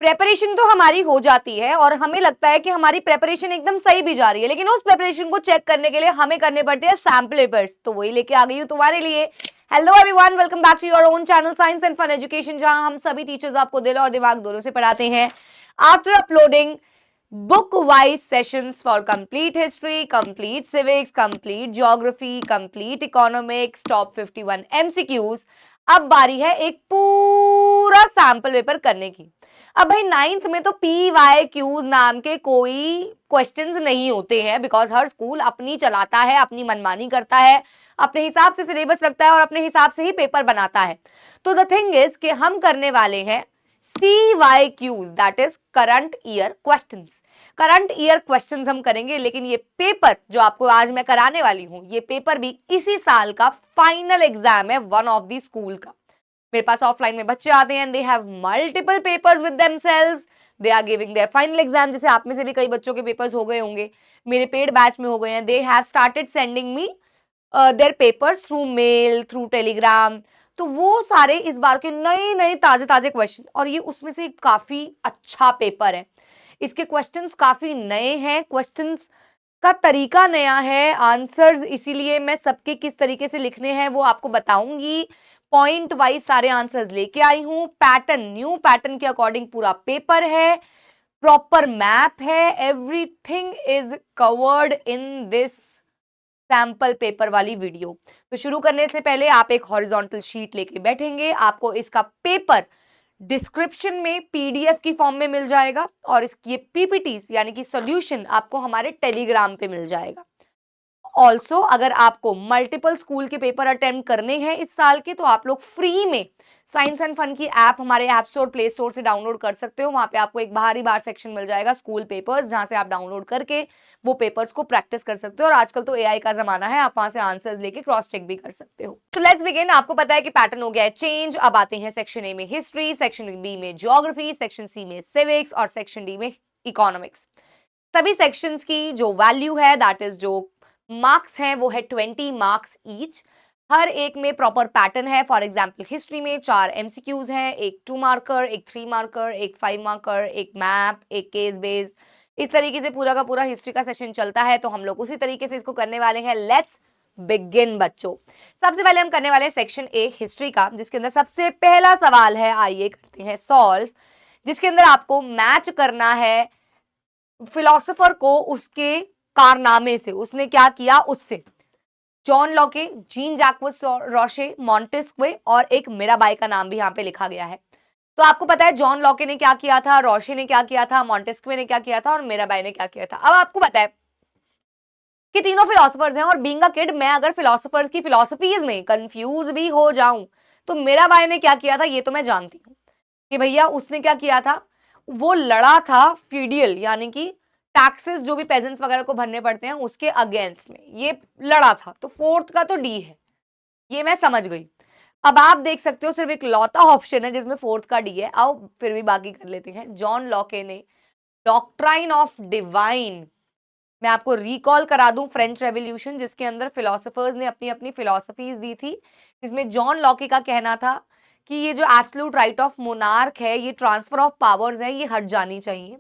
Preparation तो हमारी हो जाती है और हमें लगता है कि हमारी प्रेपरेशन एकदम सही भी जा रही है, लेकिन उस प्रेपरेशन को चेक करने के लिए हमें करने पड़ते हैं सैम्पल पेपर्स। तो वही लेके आ गई हूँ तुम्हारे लिए। Hello everyone, welcome back to your own channel science and fun education, जहां हम सभी टीचर्स आपको दिल और दिमाग दोनों से पढ़ाते हैं। After uploading book wise sessions for complete history, complete civics, complete geography, complete economics, top 51 MCQs, अब बारी है एक पूरा सैंपल पेपर करने की। अब भाई 9th में तो PYQs नाम के कोई क्वेश्चंस नहीं होते हैं, बिकॉज हर स्कूल अपनी चलाता है, अपनी मनमानी करता है, अपने हिसाब से सिलेबस रखता है और अपने हिसाब से ही पेपर बनाता है। तो द थिंग इज कि हम करने वाले हैं CYQs, that is current year questions. Current year questions हम करेंगे, लेकिन ये पेपर जो आपको आज मैं कराने वाली हूं, ये पेपर भी इसी साल का फाइनल एग्जाम है वन ऑफ द स्कूल का। मेरे पास ऑफलाइन में बच्चे आते हैं, they have multiple papers with themselves, they are giving their final exam. जैसे आप में से भी कई बच्चों के पेपर्स हो गए होंगे, मेरे पेड बैच में हो गए हैं। They have started sending me their papers through mail, through Telegram. तो वो सारे इस बार के नए नए ताजे ताजे क्वेश्चन, और ये उसमें से काफी अच्छा पेपर है। इसके क्वेश्चंस काफी नए हैं, क्वेश्चंस का तरीका नया है, आंसर्स इसीलिए मैं सबके किस तरीके से लिखने हैं वो आपको बताऊंगी। पॉइंट वाइज सारे आंसर्स लेके आई हूं। पैटर्न, न्यू पैटर्न के अकॉर्डिंग पूरा पेपर है, प्रॉपर मैप है, everything is covered in this sample paper वाली वीडियो। तो शुरू करने से पहले आप एक हॉरिजॉन्टल शीट लेके बैठेंगे। आपको इसका पेपर डिस्क्रिप्शन में PDF की फॉर्म में मिल जाएगा, और इसकी PPTs यानी कि सॉल्यूशन आपको हमारे टेलीग्राम पे मिल जाएगा। ऑल्सो अगर आपको मल्टीपल स्कूल के पेपर अटेम्प्ट करने हैं इस साल के, तो आप लोग फ्री में साइंस एंड फन की ऐप हमारे ऐप स्टोर, प्ले स्टोर से डाउनलोड कर सकते हो। वहां पे आपको एक बाहरी बार सेक्शन मिल जाएगा स्कूल पेपर्स, जहां से आप डाउनलोड करके वो पेपर्स को प्रैक्टिस कर सकते हो। और आजकल तो AI का जमाना है, आप वहां से आंसर्स लेके क्रॉस चेक भी कर सकते हो। तो लेट्स बिगिन। आपको पता है कि पैटर्न हो गया है चेंज। अब आते हैं सेक्शन A में हिस्ट्री, सेक्शन B में ज्योग्राफी, सेक्शन C में सिविक्स और सेक्शन D में इकोनॉमिक्स। सभी सेक्शंस की जो वैल्यू है, दैट इज जो मार्क्स हैं, वो है 20 मार्क्स ईच। हर एक में प्रॉपर पैटर्न है। फॉर एग्जाम्पल हिस्ट्री में 4 MCQs हैं, एक 2 मार्कर, एक 3 मार्कर, एक 5 मार्कर, एक मैप, एक केस बेस्ड। इस तरीके से पूरा का पूरा हिस्ट्री का सेशन चलता है, तो हम लोग उसी तरीके से इसको करने वाले हैं। लेट्स बिगिन बच्चों। सबसे पहले हम करने वाले हैं सेक्शन A हिस्ट्री का, जिसके अंदर सबसे पहला सवाल है, आइए करते हैं सॉल्व, जिसके अंदर आपको मैच करना है फिलोसोफर को उसके कारनामे से, उसने क्या किया उससे। जॉन लॉके, जीन जैक्वस रोशे, मॉन्टेस्क्वे और एक मीराबाई का नाम भी यहाँ पे लिखा गया है। तो आपको पता है जॉन लॉके ने क्या किया था, रोशे ने क्या किया था, मॉन्टेस्क्वे ने क्या किया था और मीराबाई ने क्या किया था। अब आपको पता है कि तीनों फिलोसफर्स हैं, और बीइंग अ किड मैं अगर फिलोसफर्स की फिलोसफीज में कंफ्यूज भी हो जाऊं, तो मीराबाई ने क्या किया था ये तो मैं जानती हूँ कि भैया उसने क्या किया था। वो लड़ा था फीडियल यानी कि टैक्सेस जो भी पेजेंट्स वगैरह को भरने पड़ते हैं उसके अगेंस्ट में, ये लड़ा था। तो फोर्थ का तो D है, ये मैं समझ गई। अब आप देख सकते हो सिर्फ एक लौता ऑप्शन है जिसमें फोर्थ का D है। आओ फिर भी बाकी कर लेते हैं। जॉन लॉके ने डॉक्ट्राइन ऑफ डिवाइन, मैं आपको रिकॉल करा दूं फ्रेंच रेवोल्यूशन, जिसके अंदर फिलोसोफर्स ने अपनी अपनी फिलोसफीज दी थी, जिसमें जॉन लॉके का कहना था कि ये जो एब्सोल्यूट राइट ऑफ मोनार्क है, ये ट्रांसफर ऑफ पावर्स है, ये हट जानी चाहिए।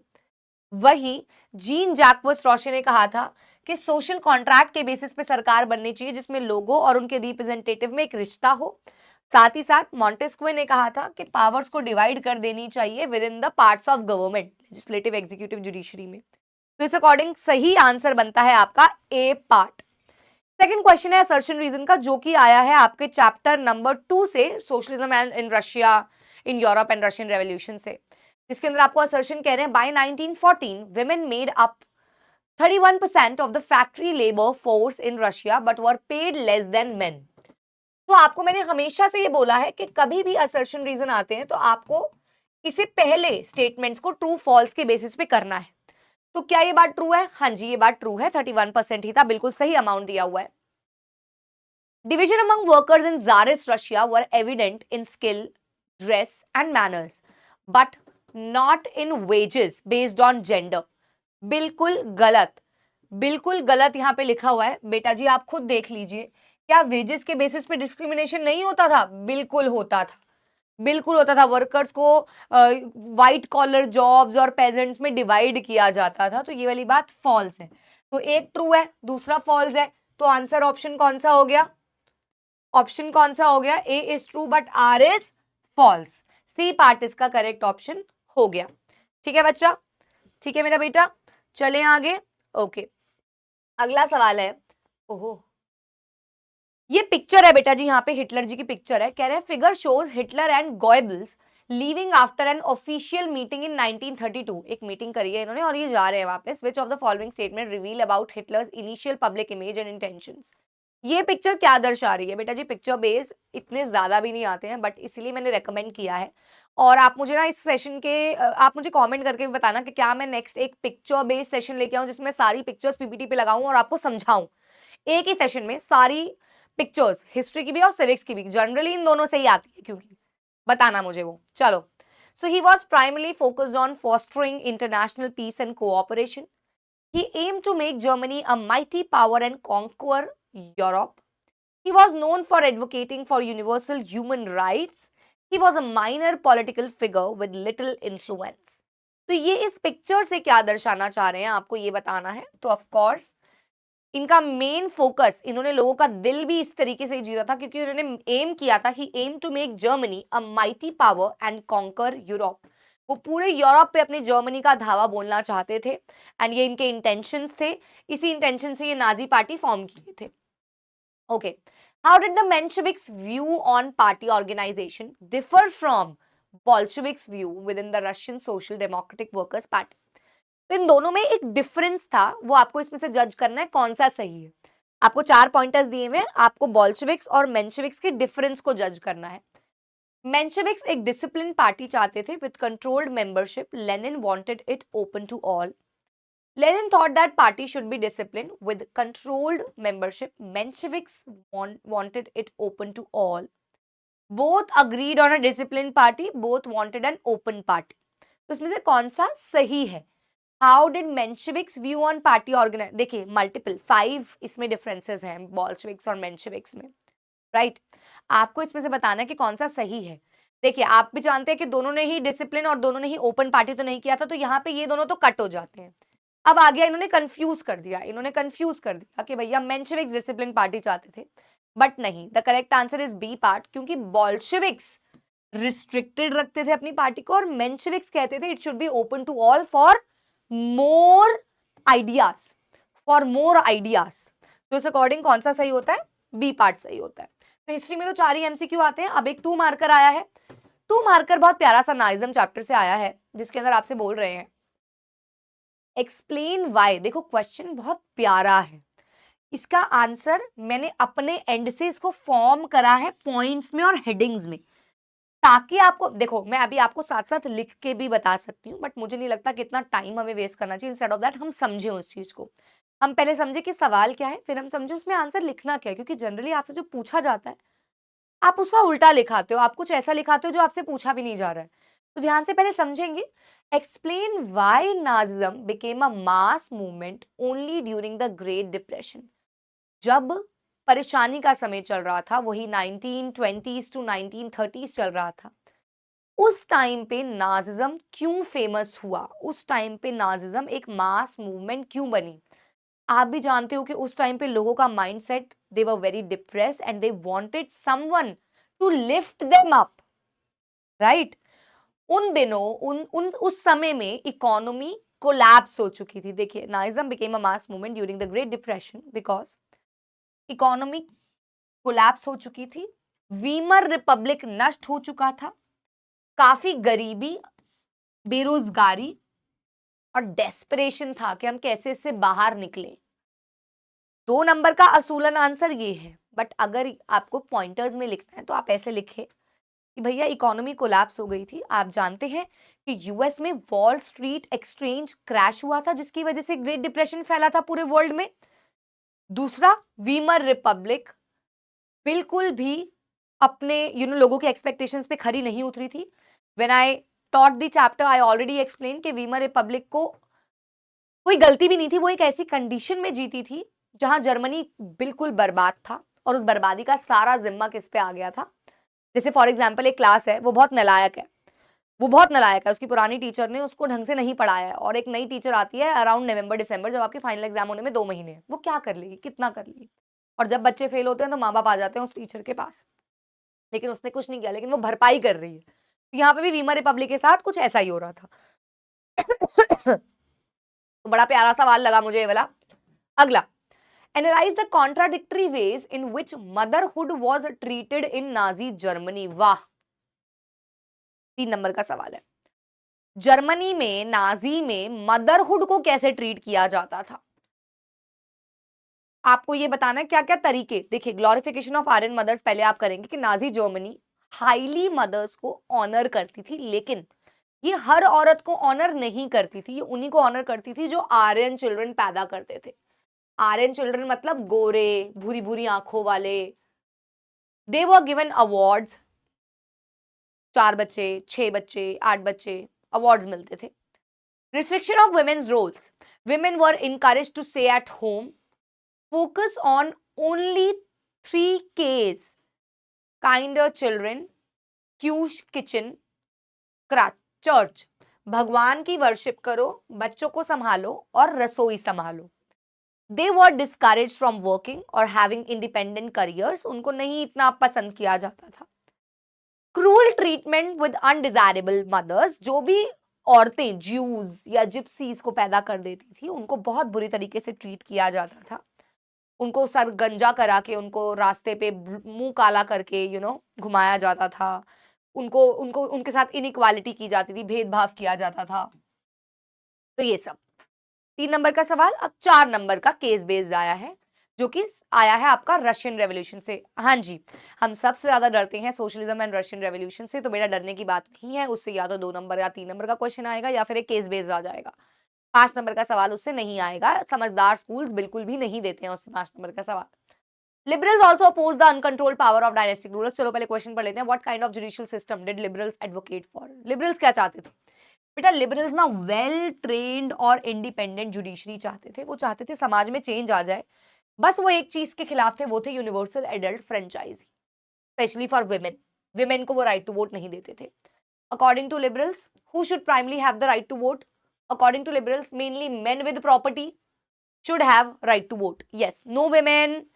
वही जीन जैक्वस रोशे ने कहा था कि सोशल कॉन्ट्रैक्ट के बेसिस पे सरकार बननी चाहिए, जिसमें लोगों और उनके रिप्रेजेंटेटिव में एक रिश्ता हो। साथ ही साथ मॉन्टेस्क्वे ने कहा था कि पावर्स को डिवाइड कर देनी चाहिए with in the parts of government, legislative, executive, judiciary में। तो इस अकॉर्डिंग सही आंसर बनता है आपका A पार्ट। सेकंड क्वेश्चन है असर्शन रीजन का, जो कि आया है आपके चैप्टर नंबर 2 से, socialism and in Russia, in Europe and Russian revolution से, जिसके अंदर आपको असर्शन कह रहे हैं bye 1914 women made up 31% of the factory labor force in Russia but were paid less than men। तो आपको मैंने हमेशा से ये बोला है कि कभी भी असर्शन रीजन आते हैं तो आपको इसे पहले स्टेटमेंट्स को ट्रू फॉल्स के बेसिस पे करना है। तो क्या ये बात ट्रू है? हाँ जी, ये बात ट्रू है। 31% ही था, बिल्कुल सही अमाउंट दिया हुआ है। Division among workers in Tsarist Russia were evident in skill, dress and manners but not in wages based on gender. बिल्कुल गलत, बिल्कुल गलत यहाँ पे लिखा हुआ है। बेटा जी आप खुद देख लीजिए, क्या वेजेस के बेसिस पे डिस्क्रिमिनेशन नहीं होता था? बिल्कुल होता था। बिल्कुल होता था, वर्कर्स को व्हाइट कॉलर जॉब्स और पेजेंट्स में डिवाइड किया जाता था, तो ये वाली बात फॉल्स है। तो एक ट्रू है, दूसरा फॉल्स है, तो आंसर ऑप्शन कौन सा हो गया? ऑप्शन कौन सा हो गया? A is true but R is false. C part इसका करेक्ट ऑप्शन हो गया। ठीक है बच्चा, ठीक है मेरा बेटा, चले आगे। ओके, अगला सवाल है। ओहो, ये पिक्चर है बेटा जी, यहाँ पे हिटलर जी की पिक्चर है। कह रहे हैं figure shows Hitler and Goebbels leaving after an official meeting in 1932। एक मीटिंग करी है इन्होंने और ये जा रहे हैं वापस। विच of the following statement reveal about Hitler's initial public image and intentions. ये पिक्चर क्या दर्शा रही है बेटा जी? पिक्चर बेस्ड इतने ज्यादा भी नहीं आते हैं, बट इसीलिए मैंने रेकमेंड किया है। और आप मुझे ना इस सेशन के आप मुझे कमेंट करके भी बताना कि क्या मैं नेक्स्ट एक पिक्चर बेस्ड सेशन लेके आऊं जिसमें सारी पिक्चर्स पीपीटी पे लगाऊं और आपको समझाऊं एक ही सेशन में सारी पिक्चर्स, हिस्ट्री की भी और सिविक्स की भी। जनरली इन दोनों से ही आती है, क्योंकि बताना मुझे वो। चलो, so he was primarily focused on fostering international peace and cooperation. He aimed to make Germany a mighty power and conquer Europe. He was known for advocating for universal human rights. He was a minor political figure with little influence. तो ये इस picture से क्या दर्शाना चाह रहे हैं आपको ये बताना है। तो ऑफ कोर्स इनका मेन फोकस, इन्होंने लोगों का दिल भी इस तरीके से जीता था क्योंकि उन्होंने एम किया था, he aim to make Germany a mighty power and conquer Europe. वो पूरे यूरोप पे अपनी जर्मनी का धावा बोलना चाहते थे एंड ये इनके इंटेंशंस थे। इसी इंटेंशन से ये नाजी पार्टी फॉर्म किए थे। Okay, how did the Mensheviks view on party organisation differ from Bolsheviks view within the Russian Social Democratic Workers Party? तो इन दोनों में एक डिफरेंस था, वो आपको इसमें से जज करना है कौन सा सही है। आपको 4 पॉइंटर्स दिए हुए, आपको बोल्शेविक्स और मेंशेविक्स के डिफरेंस को जज करना है। मेंशेविक्स एक डिसिप्लिन पार्टी चाहते थे with controlled membership. Lenin wanted it open to all. Lenin thought that party should be disciplined with controlled membership. Mensheviks wanted it open to all. Both agreed on a disciplined party. Both wanted an open party. तो इसमें से कौन सा सही है? How did Mensheviks view on party organise? देखिए multiple 5 इसमें differences हैं बोल्शेविक्स और मेंशेविक्स में, राइट? आपको इसमें से बताना है कि कौन सा सही है। देखिए आप भी जानते हैं कि दोनों ने ही डिसिप्लिन और दोनों ने ही ओपन पार्टी तो नहीं किया था, तो यहाँ पे ये दोनों तो कट हो जाते हैं। अब आ गया, इन्होंने कंफ्यूज कर दिया कि भैया मेंशेविक्स डिसिप्लिन पार्टी चाहते थे, बट नहीं। The correct answer is B part, क्योंकि बोल्शेविक्स रिस्ट्रिक्टेड रखते थे अपनी पार्टी को और मेंशेविक्स कहते थे it should be open to all for more ideas, तो इस अकॉर्डिंग कौन सा सही होता है? बी पार्ट सही होता है। तो हिस्ट्री में तो 4 ही एमसीक्यू आते हैं। अब एक 2 मार्कर आया है। 2 मार्कर बहुत प्यारा सा नाइज्म चैप्टर से आया है, जिसके अंदर आपसे बोल रहे हैं एक्सप्लेन वाई। देखो क्वेश्चन बहुत प्यारा है, इसका आंसर मैंने अपने एंड से इसको फॉर्म करा है पॉइंट्स में और हेडिंग्स में, ताकि आपको, देखो मैं अभी आपको साथ साथ लिख के भी बता सकती हूँ, बट मुझे नहीं लगता कि इतना टाइम हमें वेस्ट करना चाहिए। इंस्टेड ऑफ दैट हम समझे उस चीज को, हम पहले समझे कि सवाल क्या है, फिर हम समझे उसमें आंसर लिखना क्या है। क्योंकि जनरली आपसे जो पूछा जाता है आप उसका उल्टा लिखाते हो, आप कुछ ऐसा लिखाते हो जो आपसे पूछा भी नहीं जा रहा है। तो ध्यान से पहले समझेंगे। Explain why Nazism became a mass movement only during the great depression. जब परेशानी का समय चल रहा था, वही 1920s टू 1930s चल रहा था, उस टाइम पे नाजिज्म क्यों फेमस हुआ, उस टाइम पे नाजिज्म एक मास मूवमेंट क्यों बनी? आप भी जानते हो कि उस टाइम पे लोगों का mindset, they were very depressed and they wanted someone to lift them up, right? उन दिनों उस समय में इकोनॉमी कोलैप्स हो चुकी थी। देखिए Nazism became a mass movement during the great depression because economy collapse हो चुकी थी, वीमर रिपब्लिक नष्ट हो चुका था, काफी गरीबी, बेरोजगारी और डेस्परेशन था कि हम कैसे इससे बाहर निकले। 2 नंबर का असूलन आंसर ये है, बट अगर आपको पॉइंटर्स में लिखना है तो आप ऐसे लिखे कि भैया इकोनॉमी कोलैप्स हो गई थी। आप जानते हैं कि यूएस में वॉल स्ट्रीट एक्सचेंज क्रैश हुआ था, जिसकी वजह से ग्रेट डिप्रेशन फैला था पूरे वर्ल्ड में। दूसरा, वीमर रिपब्लिक बिल्कुल भी अपने लोगों के एक्सपेक्टेशंस पे खरी नहीं उतरी थी। When I taught the chapter I already explain कि वीमर रिपब्लिक को कोई गलती भी नहीं थी, वो एक ऐसी कंडीशन में जीती थी जहां जर्मनी बिल्कुल बर्बाद था और उस बर्बादी का सारा जिम्मा किस पे आ गया था? जैसे फॉर एग्जाम्पल एक क्लास है, वो बहुत नालायक है, वो बहुत नालायक है, उसकी पुरानी टीचर ने उसको ढंग से नहीं पढ़ाया है, और एक नई टीचर आती है अराउंड नवंबर दिसंबर, जब आपके फाइनल एग्जाम होने में 2 महीने हैं, वो क्या कर लेगी, कितना कर लेगी। और जब बच्चे फेल होते हैं तो माँ बाप आ जाते हैं उस टीचर के पास, लेकिन उसने कुछ नहीं किया, लेकिन वो भरपाई कर रही है। तो यहाँ पे भी वीमर रिपब्लिक के साथ कुछ ऐसा ही हो रहा था। तो बड़ा प्यारा सवाल लगा मुझे ये वाला। अगला, analyse the contradictory ways in which motherhood was treated in Nazi Germany. वाह, 3 नंबर का सवाल है। जर्मनी में, नाजी में मदरहुड को कैसे ट्रीट किया जाता था। आपको ये बताना है क्या क्या तरीके। देखिए, ग्लोरिफिकेशन ऑफ आर्यन मदर्स पहले आप करेंगे कि नाजी जर्मनी हाईली मदर्स को ऑनर करती थी, लेकिन ये हर औरत को ऑनर नहीं करती थी, ये उन्हीं को ऑनर करती थी जो आर्यन चिल्ड्रन पैदा करते थे। आर्यन चिल्ड्रन मतलब गोरे, भूरी भूरी आंखों वाले। दे वर गिवन अवार्ड्स, 4 बच्चे, 6 बच्चे, 8 बच्चे, अवार्ड्स मिलते थे। Restriction of women's roles, women were encouraged to stay at home, focus on only 3 Ks, kinder children, क्यूश किचन, चर्च। भगवान की वर्शिप करो, बच्चों को संभालो और रसोई संभालो। They were discourage from working और हैविंग इंडिपेंडेंट करियर्स, उनको नहीं इतना पसंद किया जाता था। Cruel treatment with undesirable mothers, जो भी औरतें ज्यूज या जिप्सीज को पैदा कर देती थी, उनको बहुत बुरी तरीके से ट्रीट किया जाता था। उनको सर गंजा करा के, उनको रास्ते पे मुंह काला करके घुमाया जाता था। उनको उनको उनके साथ इनइक्वालिटी की जाती थी, भेदभाव किया जाता था। तो ये सब 3 नंबर का सवाल। अब 4 नंबर का केस बेस्ड आया है, जो कि आया है आपका रशियन रेवोल्यूशन से। हाँ जी, हम सबसे ज्यादा डरते हैं सोशलिज्म एंड रशियन रेवोल्यूशन से, तो बेटा डरने की बात नहीं है। उससे या तो 2 नंबर या 3 नंबर का क्वेश्चन आएगा, या फिर एक केस बेस्ड आ जाएगा। 5 नंबर का सवाल उससे नहीं आएगा। समझदार स्कूल्स बिल्कुल भी नहीं देते हैं उससे 5 नंबर का सवाल। Liberals also oppose the uncontrolled power of dynastic rulers. चलो पहले क्वेश्चन पढ़ लेते हैं। What kind of judicial system did liberals advocate for? Liberals क्या चाहते थे बेटा? लिबरल्स ना वेल ट्रेन्ड और इंडिपेंडेंट जुडिशरी चाहते थे। वो चाहते थे समाज में चेंज आ जाए। बस वो एक चीज के खिलाफ थे, वो थे universal adult franchise, specially for women. Women को वो राइट टू वोट नहीं देते थे। According to liberals, who should primarily have the right to vote? According to liberals, mainly men with property should have right to vote. Yes, no women,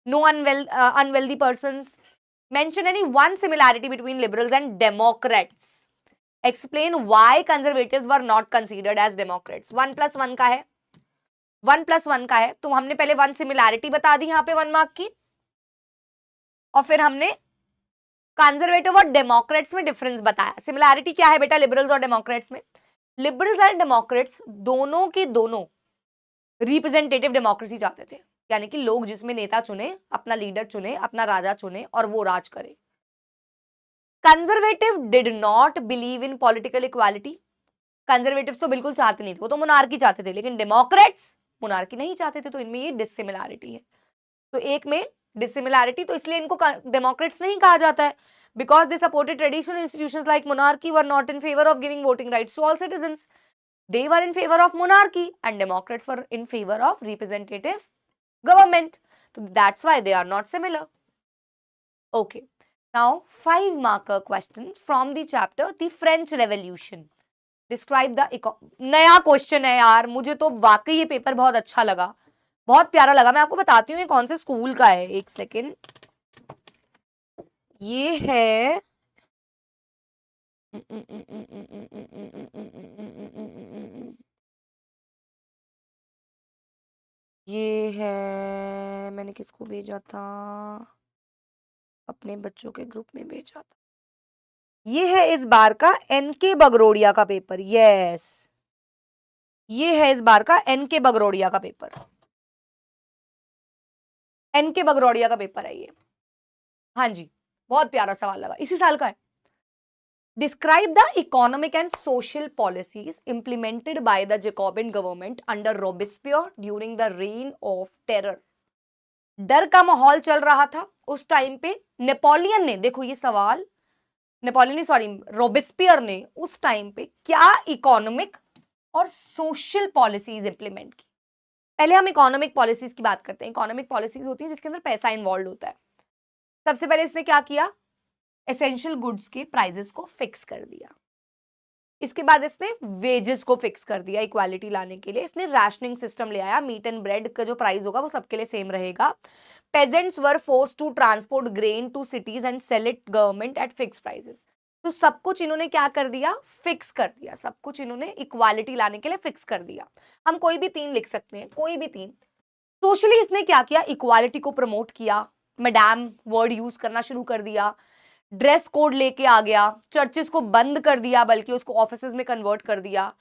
no unwealthy persons. Mention any one similarity between liberals and Democrats. Explain why conservatives were not considered as Democrats. 1 + 1 का है, 1 + 1 का है, तो हमने पहले 1 similarity बता दी यहाँ पे 1 मार्क की, और फिर हमने कंजर्वेटिव और डेमोक्रेट्स में डिफरेंस बताया। सिमिलैरिटी क्या है बेटा लिबरल्स और डेमोक्रेट्स में? लिबरल्स एंड डेमोक्रेट्स दोनों के दोनों रिप्रेजेंटेटिव डेमोक्रेसी चाहते थे, यानी कि लोग जिसमें नेता चुने, अपना लीडर चुने, अपना राजा चुने और वो राज करे। Conservative did not believe in political equality. Conservatives तो बिल्कुल चाहते नहीं थे, वो तो मोनार्की चाहते थे, लेकिन डेमोक्रेट्स मोनार्की नहीं चाहते थे। तो इनमें ये डिसिमिलैरिटी है। तो एक में डिसिमिलैरिटी, तो इसलिए इनको डेमोक्रेट्स नहीं कहा जाता है, because they supported traditional institutions like monarchy, were not in favour of giving voting rights to all citizens. They were in favor of monarchy and Democrats were in favor of representative government. So that's why they are not similar. Okay. Now 5 marker questions from the chapter The French Revolution. Describe the नया question है यार, मुझे तो वाकई ये paper बहुत अच्छा लगा, बहुत प्यारा लगा। मैं आपको बताती हूँ ये कौन से स्कूल का है। एक सेकेंड, ये है ये है, मैंने किसको भेजा था? अपने बच्चों के ग्रुप में भेजा था। ये है इस बार का एनके बगरोडिया का पेपर। यस, ये है इस बार का एनके बगरोडिया का पेपर। एनके बगरोडिया का पेपर है ये। हाँ जी, बहुत प्यारा सवाल लगा, इसी साल का है। Describe the economic and social policies implemented by the Jacobin government under Robespierre during the reign of terror. डर का माहौल चल रहा था उस टाइम पे। नेपोलियन ने, देखो ये सवाल, नेपोलियन सॉरी रोबेस्पियर ने उस टाइम पे क्या इकोनॉमिक और सोशल पॉलिसीज इंप्लीमेंट की। पहले हम इकोनॉमिक पॉलिसीज की बात करते हैं। इकोनॉमिक पॉलिसीज होती है जिसके अंदर पैसा इन्वॉल्व होता है। सबसे पहले इसने क्या किया? एसेंशियल गुड्स के प्राइजेस को फिक्स कर दिया। इसके बाद इसने वेजेस को फिक्स कर दिया इक्वालिटी लाने के लिए। इसने राशनिंग सिस्टम ले आया, मीट एंड ब्रेड का जो प्राइस होगा वो सबके लिए सेम रहेगा। Peasants were forced to transport grain to cities and sell it government at fix prices. तो सब कुछ इन्होंने क्या कर दिया, फिक्स कर दिया। सब कुछ इन्होंने इक्वालिटी लाने के लिए फिक्स कर दिया। हम कोई भी तीन लिख सकते हैं, कोई भी तीन। सोशली इसने क्या किया, इक्वालिटी को प्रमोट किया, मैडम वर्ड यूज करना शुरू कर दिया, ड्रेस कोड लेके आ गया, चर्चेस को बंद कर दिया बल्कि उसको ऑफिसेज में कन्वर्ट कर दिया,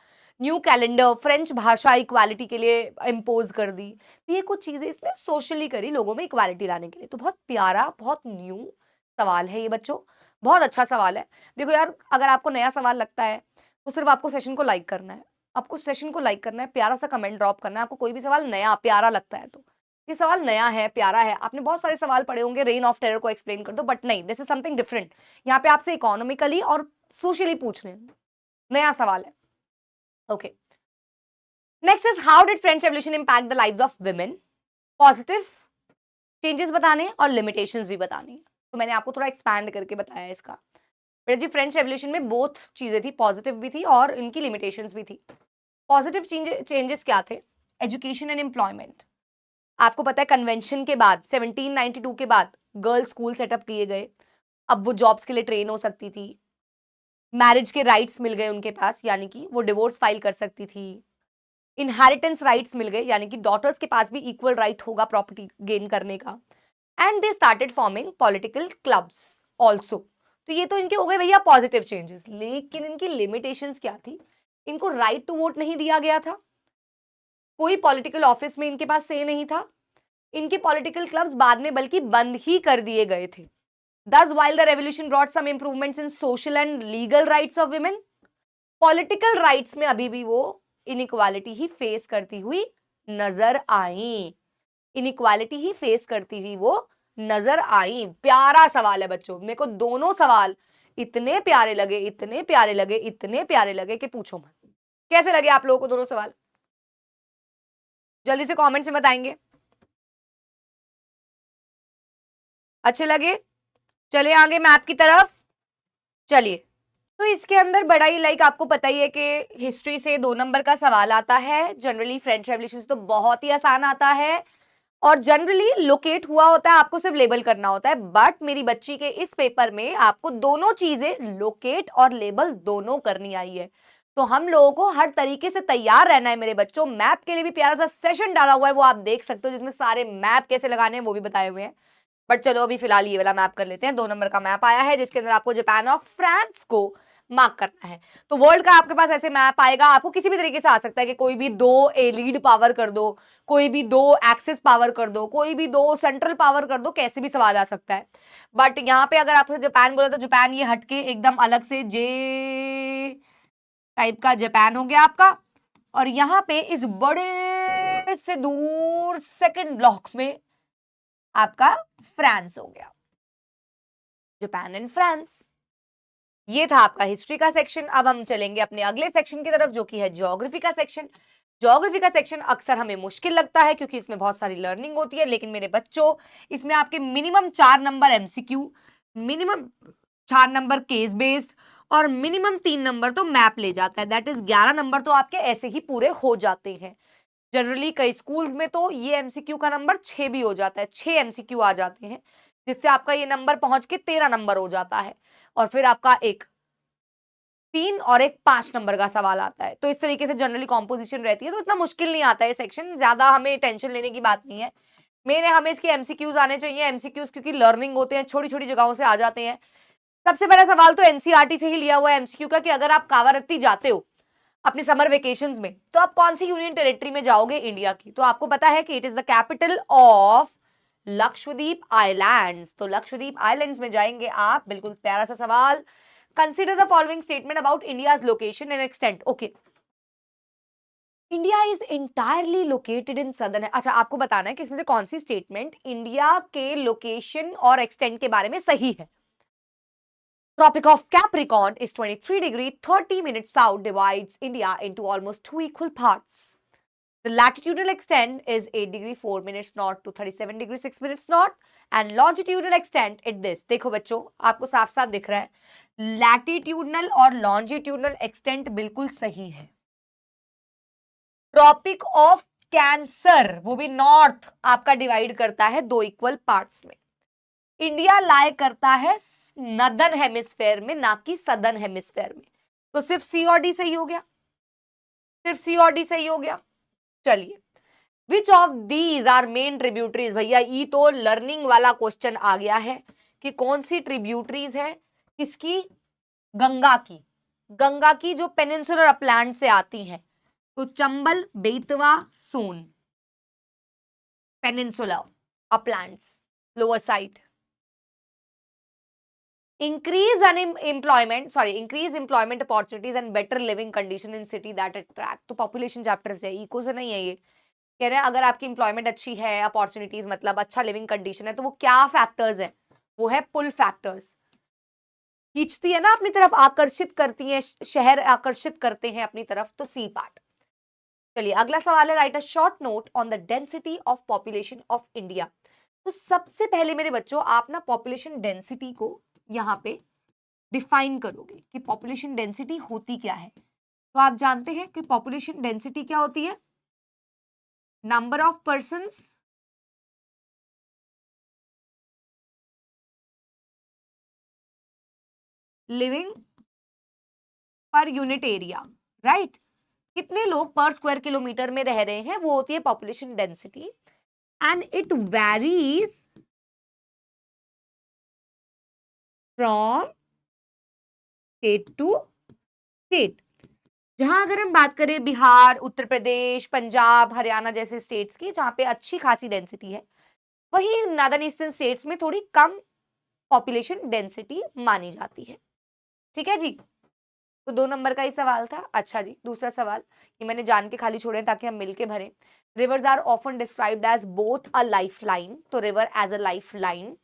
न्यू कैलेंडर, फ्रेंच भाषा इक्वालिटी के लिए इम्पोज कर दी। तो ये कुछ चीजें इसने सोशली करी लोगों में इक्वालिटी लाने के लिए। तो बहुत प्यारा, बहुत न्यू सवाल है ये बच्चों, बहुत अच्छा सवाल है। देखो यार, अगर आपको नया सवाल लगता है तो सिर्फ आपको सेशन को लाइक करना है, आपको सेशन को लाइक करना है, प्यारा सा कमेंट ड्रॉप करना है। आपको कोई भी सवाल नया प्यारा लगता है तो ये सवाल नया है, प्यारा है। आपने बहुत सारे सवाल पढ़े होंगे, रेन ऑफ टेरर को एक्सप्लेन कर दो, बट नहीं, दिस इज समथिंग डिफरेंट। यहाँ पे आपसे इकोनॉमिकली और सोशली पूछ रहे हैं, नया सवाल है। Okay, next is how did French revolution impact the lives of women. Positive changes बताने और लिमिटेशंस भी बतानी है, तो मैंने आपको थोड़ा एक्सपैंड करके बताया इसका। बेटा जी, फ्रेंच रेवोल्यूशन में बोथ चीजें थी, पॉजिटिव भी थी और इनकी लिमिटेशंस भी थी। पॉजिटिव चेंजेस क्या थे, एजुकेशन एंड एम्प्लॉयमेंट। आपको पता है कन्वेंशन के बाद 1792 के बाद गर्ल्स स्कूल सेटअप किए गए, अब वो जॉब्स के लिए ट्रेन हो सकती थी, मैरिज के राइट्स मिल गए उनके पास, यानी कि वो डिवोर्स फाइल कर सकती थी, इनहेरिटेंस राइट्स मिल गए, यानी कि डॉटर्स के पास भी इक्वल राइट होगा प्रॉपर्टी गेन करने का, and they started forming political clubs also. तो ये तो इनके हो गए भैया पॉजिटिव चेंजेस, लेकिन इनकी लिमिटेशंस क्या थी, इनको राइट टू वोट नहीं दिया गया था, कोई पॉलिटिकल ऑफिस में इनके पास से नहीं था, इनके पॉलिटिकल क्लब्स बाद में बल्कि बंद ही कर दिए गए थे। Thus, while the revolution brought some improvements in social and legal rights of women, political rights में अभी भी वो inequality ही फेस करती हुई नजर आई, इनइक्वालिटी ही फेस करती हुई वो नजर आई। प्यारा सवाल है बच्चों, मेरे को दोनों सवाल इतने प्यारे लगे, इतने प्यारे लगे, इतने प्यारे लगे कि पूछो मत। कैसे लगे आप लोगों को दोनों सवाल, जल्दी से कमेंट्स में बताएंगे। अच्छे लगे, चलिए आगे मैप की तरफ चलिए। तो इसके अंदर बड़ा ही लाइक आपको पता ही है कि हिस्ट्री से 2 नंबर का सवाल आता है। जनरली फ्रेंच रेवोल्यूशन तो बहुत ही आसान आता है और जनरली लोकेट हुआ होता है, आपको सिर्फ लेबल करना होता है। बट मेरी बच्ची के इस पेपर में आपको दोनों चीजें लोकेट और लेबल दोनों करनी आई है। तो हम लोगों को हर तरीके से तैयार रहना है मेरे बच्चों। मैप के लिए भी प्यारा सा सेशन डाला हुआ है, वो आप देख सकते हो, जिसमें सारे मैप कैसे लगाने हैं वो भी बताए हुए हैं। बट चलो अभी फिलहाल ये वाला मैप कर लेते हैं। 2 नंबर का मैप आया है जिसके अंदर आपको जापान और फ्रांस को मार्क करना है। तो वर्ल्ड का आपके पास ऐसे मैप आएगा, आपको किसी भी तरीके से आ सकता है कि कोई भी 2 लीड पावर कर दो, कोई भी 2 एक्सिस पावर कर दो, कोई भी 2 सेंट्रल पावर कर दो, कैसे भी सवाल आ सकता है। बट यहाँ पे अगर आपसे जापान बोला तो जापान ये हटके एकदम अलग से जे टाइप का जापान हो गया आपका, और यहाँ पे इस बड़े से दूर सेकंड ब्लॉक में आपका फ्रांस हो गया, जापान एंड फ्रांस। ये था आपका हिस्ट्री का सेक्शन। अब हम चलेंगे अपने अगले सेक्शन की तरफ जो कि है ज्योग्राफी का सेक्शन। ज्योग्राफी का सेक्शन अक्सर हमें मुश्किल लगता है क्योंकि इसमें बहुत सारी लर्निंग होती है, लेकिन मेरे बच्चों इसमें आपके minimum 4 number MCQ, minimum 4 number case based और मिनिमम 3 नंबर तो मैप ले जाता है। दैट इज 11 नंबर तो आपके ऐसे ही पूरे हो जाते हैं। जनरली कई स्कूल्स में तो ये एमसीक्यू का नंबर 6 भी हो जाता है, 6 एमसीक्यू आ जाते हैं, जिससे आपका ये नंबर पहुंच के 13 नंबर हो जाता है। और फिर आपका एक 3 और एक 5 नंबर का सवाल आता है। तो इस तरीके से जनरली कॉम्पोजिशन रहती है, तो इतना मुश्किल नहीं आता है सेक्शन, ज्यादा हमें टेंशन लेने की बात नहीं है। मेन है हमें इसके एमसीक्यूज आने चाहिए। एमसीक्यूज क्योंकि लर्निंग होते हैं, छोटी छोटी जगहों से आ जाते हैं। सबसे पहला सवाल तो एनसीईआरटी से ही लिया हुआ है एमसीक्यू का, कि अगर आप कावारत्ती जाते हो अपनी समर वेकेशंस में तो आप कौन सी यूनियन टेरिटरी में जाओगे इंडिया की, तो आपको पता है कि it is the capital of Lakshadweep islands. तो लक्षद्वीप आइलैंड्स में जाएंगे आप। बिल्कुल प्यारा सा सवाल। Consider the following statement about India's location and extent. Okay, India is entirely located in southern. अच्छा, आपको बताना है कि इसमें से कौन सी स्टेटमेंट इंडिया के लोकेशन और एक्सटेंट के बारे में सही है। Tropic of Capricorn is 23 degree 30 minutes south, divides India into almost 2 equal parts. The latitudinal extent is 8 degree 4 minutes north to 37 degree 6 minutes north and longitudinal extent at this. देखो बच्चों, आपको साफ साफ दिख रहा है, लैटिट्यूडनल और लॉन्जिट्यूडनल एक्सटेंट बिल्कुल सही है. ट्रॉपिक ऑफ कैंसर वो भी नॉर्थ आपका डिवाइड करता है दो इक्वल पार्ट्स में. इंडिया लाई करता है नदर्न हेमिस्फेयर में, ना कि सदर्न हेमिस्फेयर में. तो सिर्फ सी और डी सही हो गया, सिर्फ सी और डी सही हो गया. चलिए, which of these are main tributaries. भैया ई तो लर्निंग वाला क्वेश्चन आ गया है कि कौन सी ट्रिब्यूटरीज है किसकी, गंगा की. गंगा की जो पेनिनसुलर अपलैंड से आती है, तो Chambal, Betwa, Son, peninsular uplands, lower side. increase employment opportunities and better living condition in city that attract. तो population chapter से, इको से नहीं है ये. कह रहे हैं अगर आपकी employment अच्छी है, अपॉर्चुनिटीज मतलब अच्छा लिविंग कंडीशन है, तो वो क्या फैक्टर्स है, वो है पुल फैक्टर्स. खींचती है ना अपनी तरफ, आकर्षित करती है, शहर आकर्षित करते हैं अपनी तरफ, तो सी पार्ट. चलिए अगला सवाल है, right a short note on the density of population of India. तो सबसे पहले मेरे बच्चों आप ना पॉपुलेशन डेंसिटी को यहां पे डिफाइन करोगे कि पॉपुलेशन डेंसिटी होती क्या है. तो आप जानते हैं कि पॉपुलेशन डेंसिटी क्या होती है, number of persons living per unit area, right. कितने लोग पर स्क्वायर किलोमीटर में रह रहे हैं, वो होती है population density. And it varies from state to state. जहां अगर हम बात करें बिहार, उत्तर प्रदेश, पंजाब, हरियाणा जैसे स्टेट्स की जहां पे अच्छी खासी डेंसिटी है, वही नॉर्दर्न ईस्टर्न स्टेट्स में थोड़ी कम पॉपुलेशन डेंसिटी मानी जाती है. ठीक है जी, तो 2 नंबर का ही सवाल था. अच्छा जी, दूसरा सवाल ये मैंने जान के खाली छोड़े ताकि हम मिलके भरें. Rivers are often described as both a life line. तो river as a life line.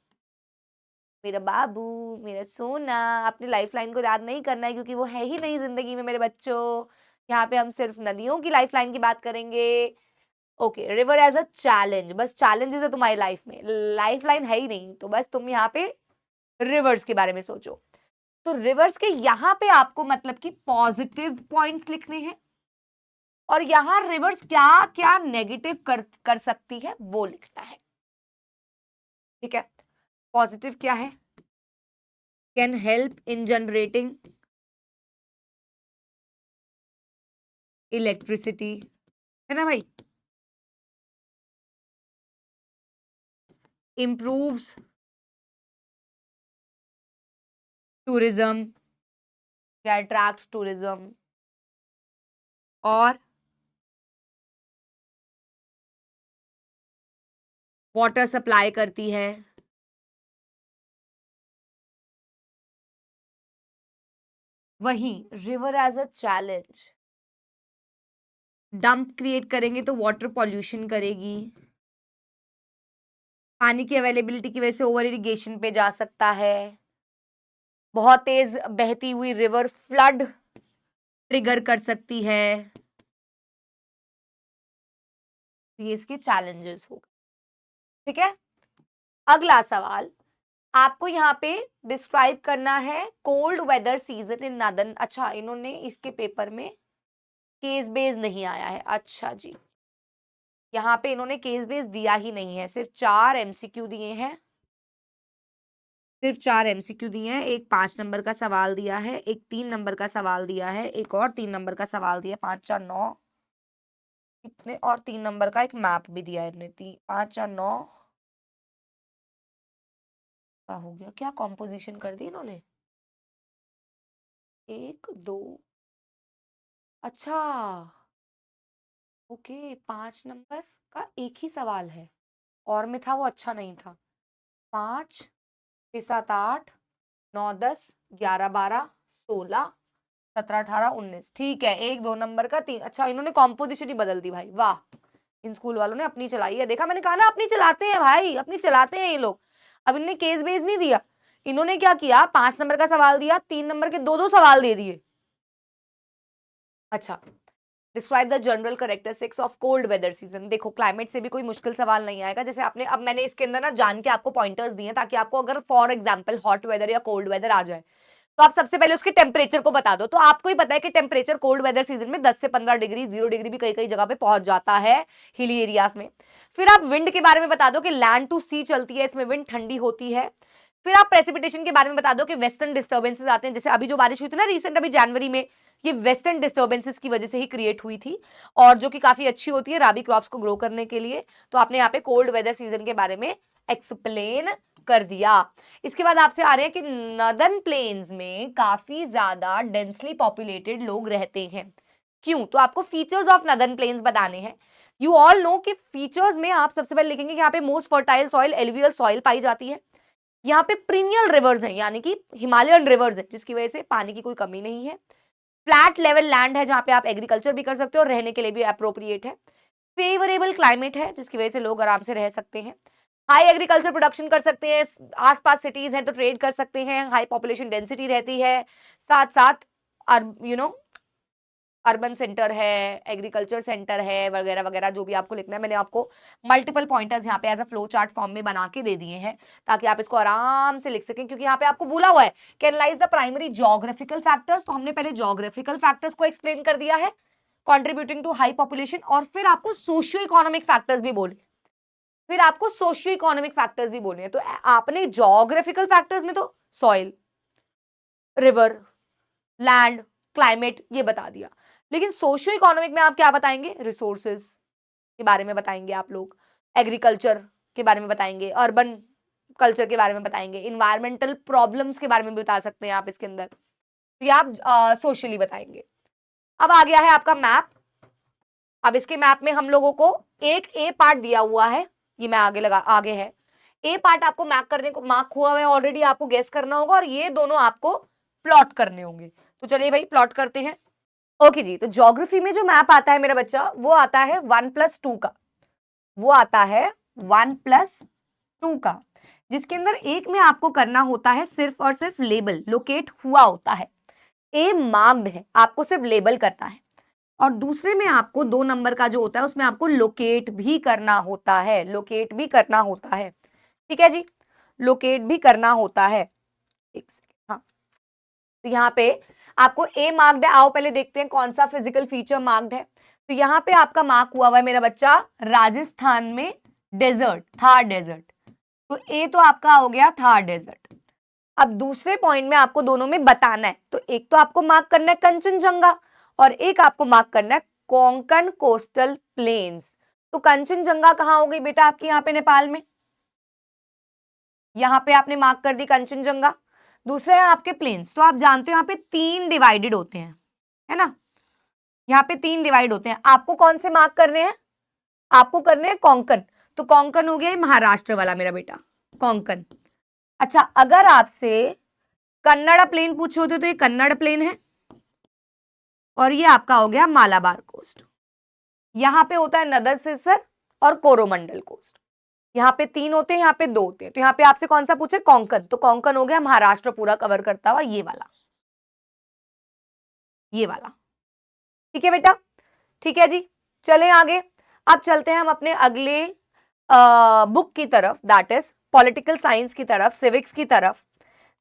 मेरा बाबू, मेरा सोना, अपनी लाइफ लाइन को याद नहीं करना है क्योंकि वो है ही नहीं जिंदगी में मेरे बच्चों. यहाँ पे हम सिर्फ नदियों की लाइफ लाइन की बात करेंगे. Okay, river as a challenge. बस चैलेंजेस है तुम्हारी लाइफ में, लाइफ लाइन है ही नहीं, तो बस तुम यहाँ पे रिवर्स के बारे में सोचो. तो रिवर्स के यहाँ पे आपको मतलब कि पॉजिटिव पॉइंट्स लिखने हैं, और यहाँ रिवर्स क्या क्या नेगेटिव कर सकती है वो लिखना है. ठीक है, पॉजिटिव क्या है, can help in generating electricity, है ना भाई. इम्प्रूव्स टूरिज्म, क्या अट्रैक्ट टूरिज्म, और वाटर सप्लाई करती है. वहीं river as a challenge, dump create करेंगे तो वाटर पॉल्यूशन करेगी. पानी की अवेलेबिलिटी की वजह से ओवर इरिगेशन पे जा सकता है. बहुत तेज बहती हुई रिवर फ्लड ट्रिगर कर सकती है. ये इसके चैलेंजेस हो गए. ठीक है, अगला सवाल आपको यहाँ पे डिस्क्राइब करना है cold weather season in northern. अच्छा, इन्होंने इसके पेपर में केस बेस नहीं आया है. अच्छा जी, यहाँ पे इन्होंने केस बेस दिया ही नहीं है, सिर्फ 4 एमसीक्यू दिए हैं. सिर्फ 4 एमसीक्यू दिए हैं. एक 5 नंबर का सवाल दिया है, एक 3 नंबर का सवाल दिया है, एक और 3 नंबर का सवाल दिया. 5 4 9 कितने, और 3 नंबर का एक मैप भी दिया है इन्होंने. 5 4 9 का हो गया, क्या कॉम्पोजिशन कर दी इन्होंने, 1 2. अच्छा ओके, 5 नंबर का एक ही सवाल है और में था, वो अच्छा नहीं था. 5 6 7 8 9 10 11 12 16 17 18 19. ठीक है, 1 2 नंबर का 3. अच्छा, इन्होंने कॉम्पोजिशन ही बदल दी भाई, वाह. इन स्कूल वालों ने अपनी चलाई है. देखा, मैंने कहा ना अपनी चलाते हैं भाई, अपनी चलाते हैं ये लोग. अब इन्होंने केस बेस नहीं दिया, इन्होंने क्या किया, 5 नंबर का सवाल दिया, 3 नंबर के 2 2 सवाल दे दिए. अच्छा, describe the general characteristics of cold weather season. देखो क्लाइमेट से भी कोई मुश्किल सवाल नहीं आएगा, जैसे आपने अब मैंने इसके अंदर ना जान के आपको पॉइंटर्स दिए हैं ताकि आपको अगर फॉर एग्जांपल हॉट वेदर या कोल्ड वेदर आ जाए तो आप सबसे पहले उसके टेम्परेचर को बता दो। तो आपको ही पता है कि टेम्परेचर कोल्ड वेदर सीजन में 10 से 15 डिग्री, 0 डिग्री भी कई कई जगह पे पहुंच जाता है हिली एरियाज में। फिर आप विंड के बारे में बता दो कि लैंड टू सी चलती है, इसमें विंड ठंडी होती है। फिर आप प्रेसिपिटेशन के बारे में बता दो कि वेस्टर्न डिस्टर्बेंसेस आते हैं, जैसे अभी जो बारिश हुई थी ना रिसेंट अभी जनवरी में, ये वेस्टर्न डिस्टर्बेंसेस की वजह से ही क्रिएट हुई थी और जो कि काफी अच्छी होती है राबी क्रॉप्स को ग्रो करने के लिए। तो आपने यहाँ पे कोल्ड वेदर सीजन के बारे में एक्सप्लेन कर दिया। इसके बाद आपसे आ रहे हैं कि नॉर्दर्न प्लेन्स में काफी ज्यादा डेंसली पॉपुलेटेड लोग रहते हैं, क्यों? तो आपको फीचर्स ऑफ नॉर्दर्न प्लेन्स बताने हैं। यू ऑल नो कि फीचर्स में आप सबसे पहले लिखेंगे कि यहाँ पे most fertile soil alluvial soil पाई जाती है। यहाँ पे प्रीनियल रिवर्स हैं यानी कि हिमालयन रिवर्स हैं जिसकी वजह से पानी की कोई कमी नहीं है। फ्लैट लेवल लैंड है जहाँ पे आप एग्रीकल्चर भी कर सकते हो और रहने के लिए भी अप्रोप्रिएट है। फेवरेबल क्लाइमेट है जिसकी वजह से लोग आराम से रह सकते हैं। हाई एग्रीकल्चर प्रोडक्शन कर सकते हैं, आसपास सिटीज हैं तो ट्रेड कर सकते हैं, हाई पॉपुलेशन डेंसिटी रहती है, साथ साथ अर्बन सेंटर है, एग्रीकल्चर सेंटर है वगैरह वगैरह जो भी आपको लिखना है। मैंने आपको मल्टीपल पॉइंटर्स यहाँ पे as a flow chart form में बना के दे दिए हैं ताकि आप इसको आराम से लिख सकें, क्योंकि यहाँ पे आपको बोला हुआ है कि analyse the primary geographical factors. तो हमने पहले ज्योग्राफिकल फैक्टर्स को एक्सप्लेन कर दिया है कॉन्ट्रीब्यूटिंग टू हाई पॉपुलेशन, और फिर आपको सोशियो इकोनॉमिक फैक्टर्स भी बोले, फिर आपको सोशियो इकोनॉमिक फैक्टर्स भी बोले। तो आपने ज्योग्राफिकल फैक्टर्स में तो सॉइल, रिवर, लैंड, क्लाइमेट ये बता दिया, लेकिन सोशियो इकोनॉमिक में आप क्या बताएंगे? रिसोर्सेज के बारे में बताएंगे आप लोग, एग्रीकल्चर के बारे में बताएंगे, अर्बन कल्चर के बारे में बताएंगे, इन्वायरमेंटल प्रॉब्लम्स के बारे में भी बता सकते हैं आप इसके अंदर, तो ये आप सोशली बताएंगे। अब आ गया है आपका मैप। अब इसके मैप में हम लोगों को एक ए पार्ट दिया हुआ है, ये मैं आगे है ए पार्ट आपको मैप करने को मार्क हुआ है ऑलरेडी, आपको गेस करना होगा और ये दोनों आपको प्लॉट करने होंगे। तो चलिए भाई प्लॉट करते हैं। ओके जी, तो ज्योग्राफी में जो मैप आता है मेरा बच्चा वो आता है 1+2 का, वो आता है 1+2 का, जिसके अंदर एक में आपको करना होता है सिर्फ और सिर्फ लेबल, लोकेट हुआ होता है, ए मार्क्ड है, आपको सिर्फ लेबल करना है, और दूसरे में आपको 2 नंबर का जो होता है उसमें आपको लोकेट भी करना होता है, लोकेट भी करना होता है। ठीक है जी, लोकेट भी करना होता है। एक सेकेंड, हाँ, तो यहाँ पे आपको ए मार्क्ड है। आओ पहले देखते हैं कौन सा फिजिकल फीचर मार्क्ड है। तो यहाँ पे आपका मार्क हुआ है मेरा बच्चा राजस्थान में डेजर्ट, थार डेजर्ट, तो ए तो आपका हो गया थार डेजर्ट। अब दूसरे पॉइंट में आपको दोनों में बताना है, तो एक तो आपको मार्क करना है कंचनजंगा और एक आपको मार्क करना है कोंकण कोस्टल प्लेन्स। तो कंचनजंगा कहाँ हो गई बेटा आपकी? यहाँ पे नेपाल में, यहाँ पे आपने मार्क कर दी कंचनजंगा। दूसरे हैं आपके प्लेन्स, तो आप जानते हो यहाँ पे 3 डिवाइडेड होते हैं, है ना, यहाँ पे 3 डिवाइड होते हैं। आपको कौन से मार्क करने हैं? आपको करने हैं कोंकण, तो कोंकण हो गया महाराष्ट्र वाला मेरा बेटा, कोंकण। अच्छा, अगर आपसे कन्नड़ प्लेन पूछे होते तो ये कन्नड़ प्लेन है और ये आपका हो गया मालाबार कोस्ट। यहाँ पे होता है नदर सिसर और कोरोमंडल कोस्ट, यहाँ पे 3 होते हैं, यहाँ पे 2 होते हैं। तो यहाँ पे आपसे कौन सा पूछे? कोंकण, तो कोंकण हो गया महाराष्ट्र पूरा कवर करता हुआ ये वाला, ये वाला। ठीक है बेटा, ठीक है जी, चलें आगे। अब चलते हैं हम अपने अगले बुक की तरफ, दैट इज पॉलिटिकल साइंस की तरफ, सिविक्स की तरफ,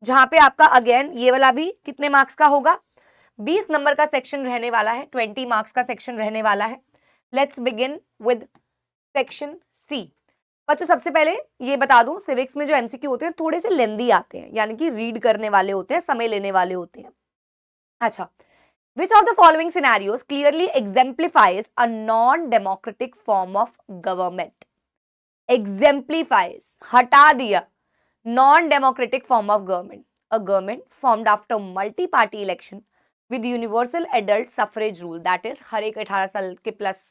जहां पे आपका अगेन ये वाला भी कितने मार्क्स का होगा? 20 नंबर का सेक्शन रहने वाला है, 20 मार्क्स का सेक्शन रहने वाला है। Let's begin with section C. बच्चों सबसे पहले ये बता दूं, सिविक्स में जो एमसीक्यू होते हैं थोड़े से लेंदी आते हैं, यानी कि रीड करने वाले होते हैं, समय लेने वाले होते हैं। अच्छा, which of the following scenarios clearly exemplifies a non-democratic form of government? Exemplifies, हटा दिया, non-democratic form of government, a government formed after multi-party election with universal adult suffrage rule, that is हर एक 18 साल के प्लस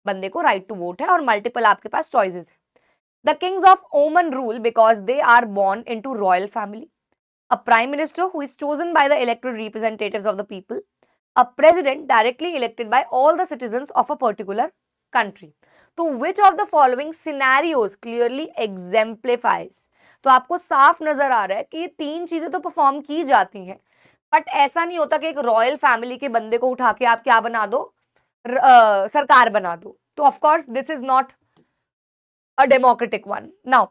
बंदे को right to vote है और multiple आपके पास चॉइसेस है। The kings of Oman rule because they are born into royal family. A prime minister who is chosen by the elected representatives of the people. A president directly elected by all the citizens of a particular country. तो which of the following scenarios clearly exemplifies? तो आपको साफ नजर आ रहा है कि ये 3 चीजें तो परफॉर्म की जाती हैं, बट ऐसा नहीं होता कि एक रॉयल फैमिली के बंदे को उठा के आप क्या बना दो, सरकार बना दो, तो of course this is not a democratic one. Now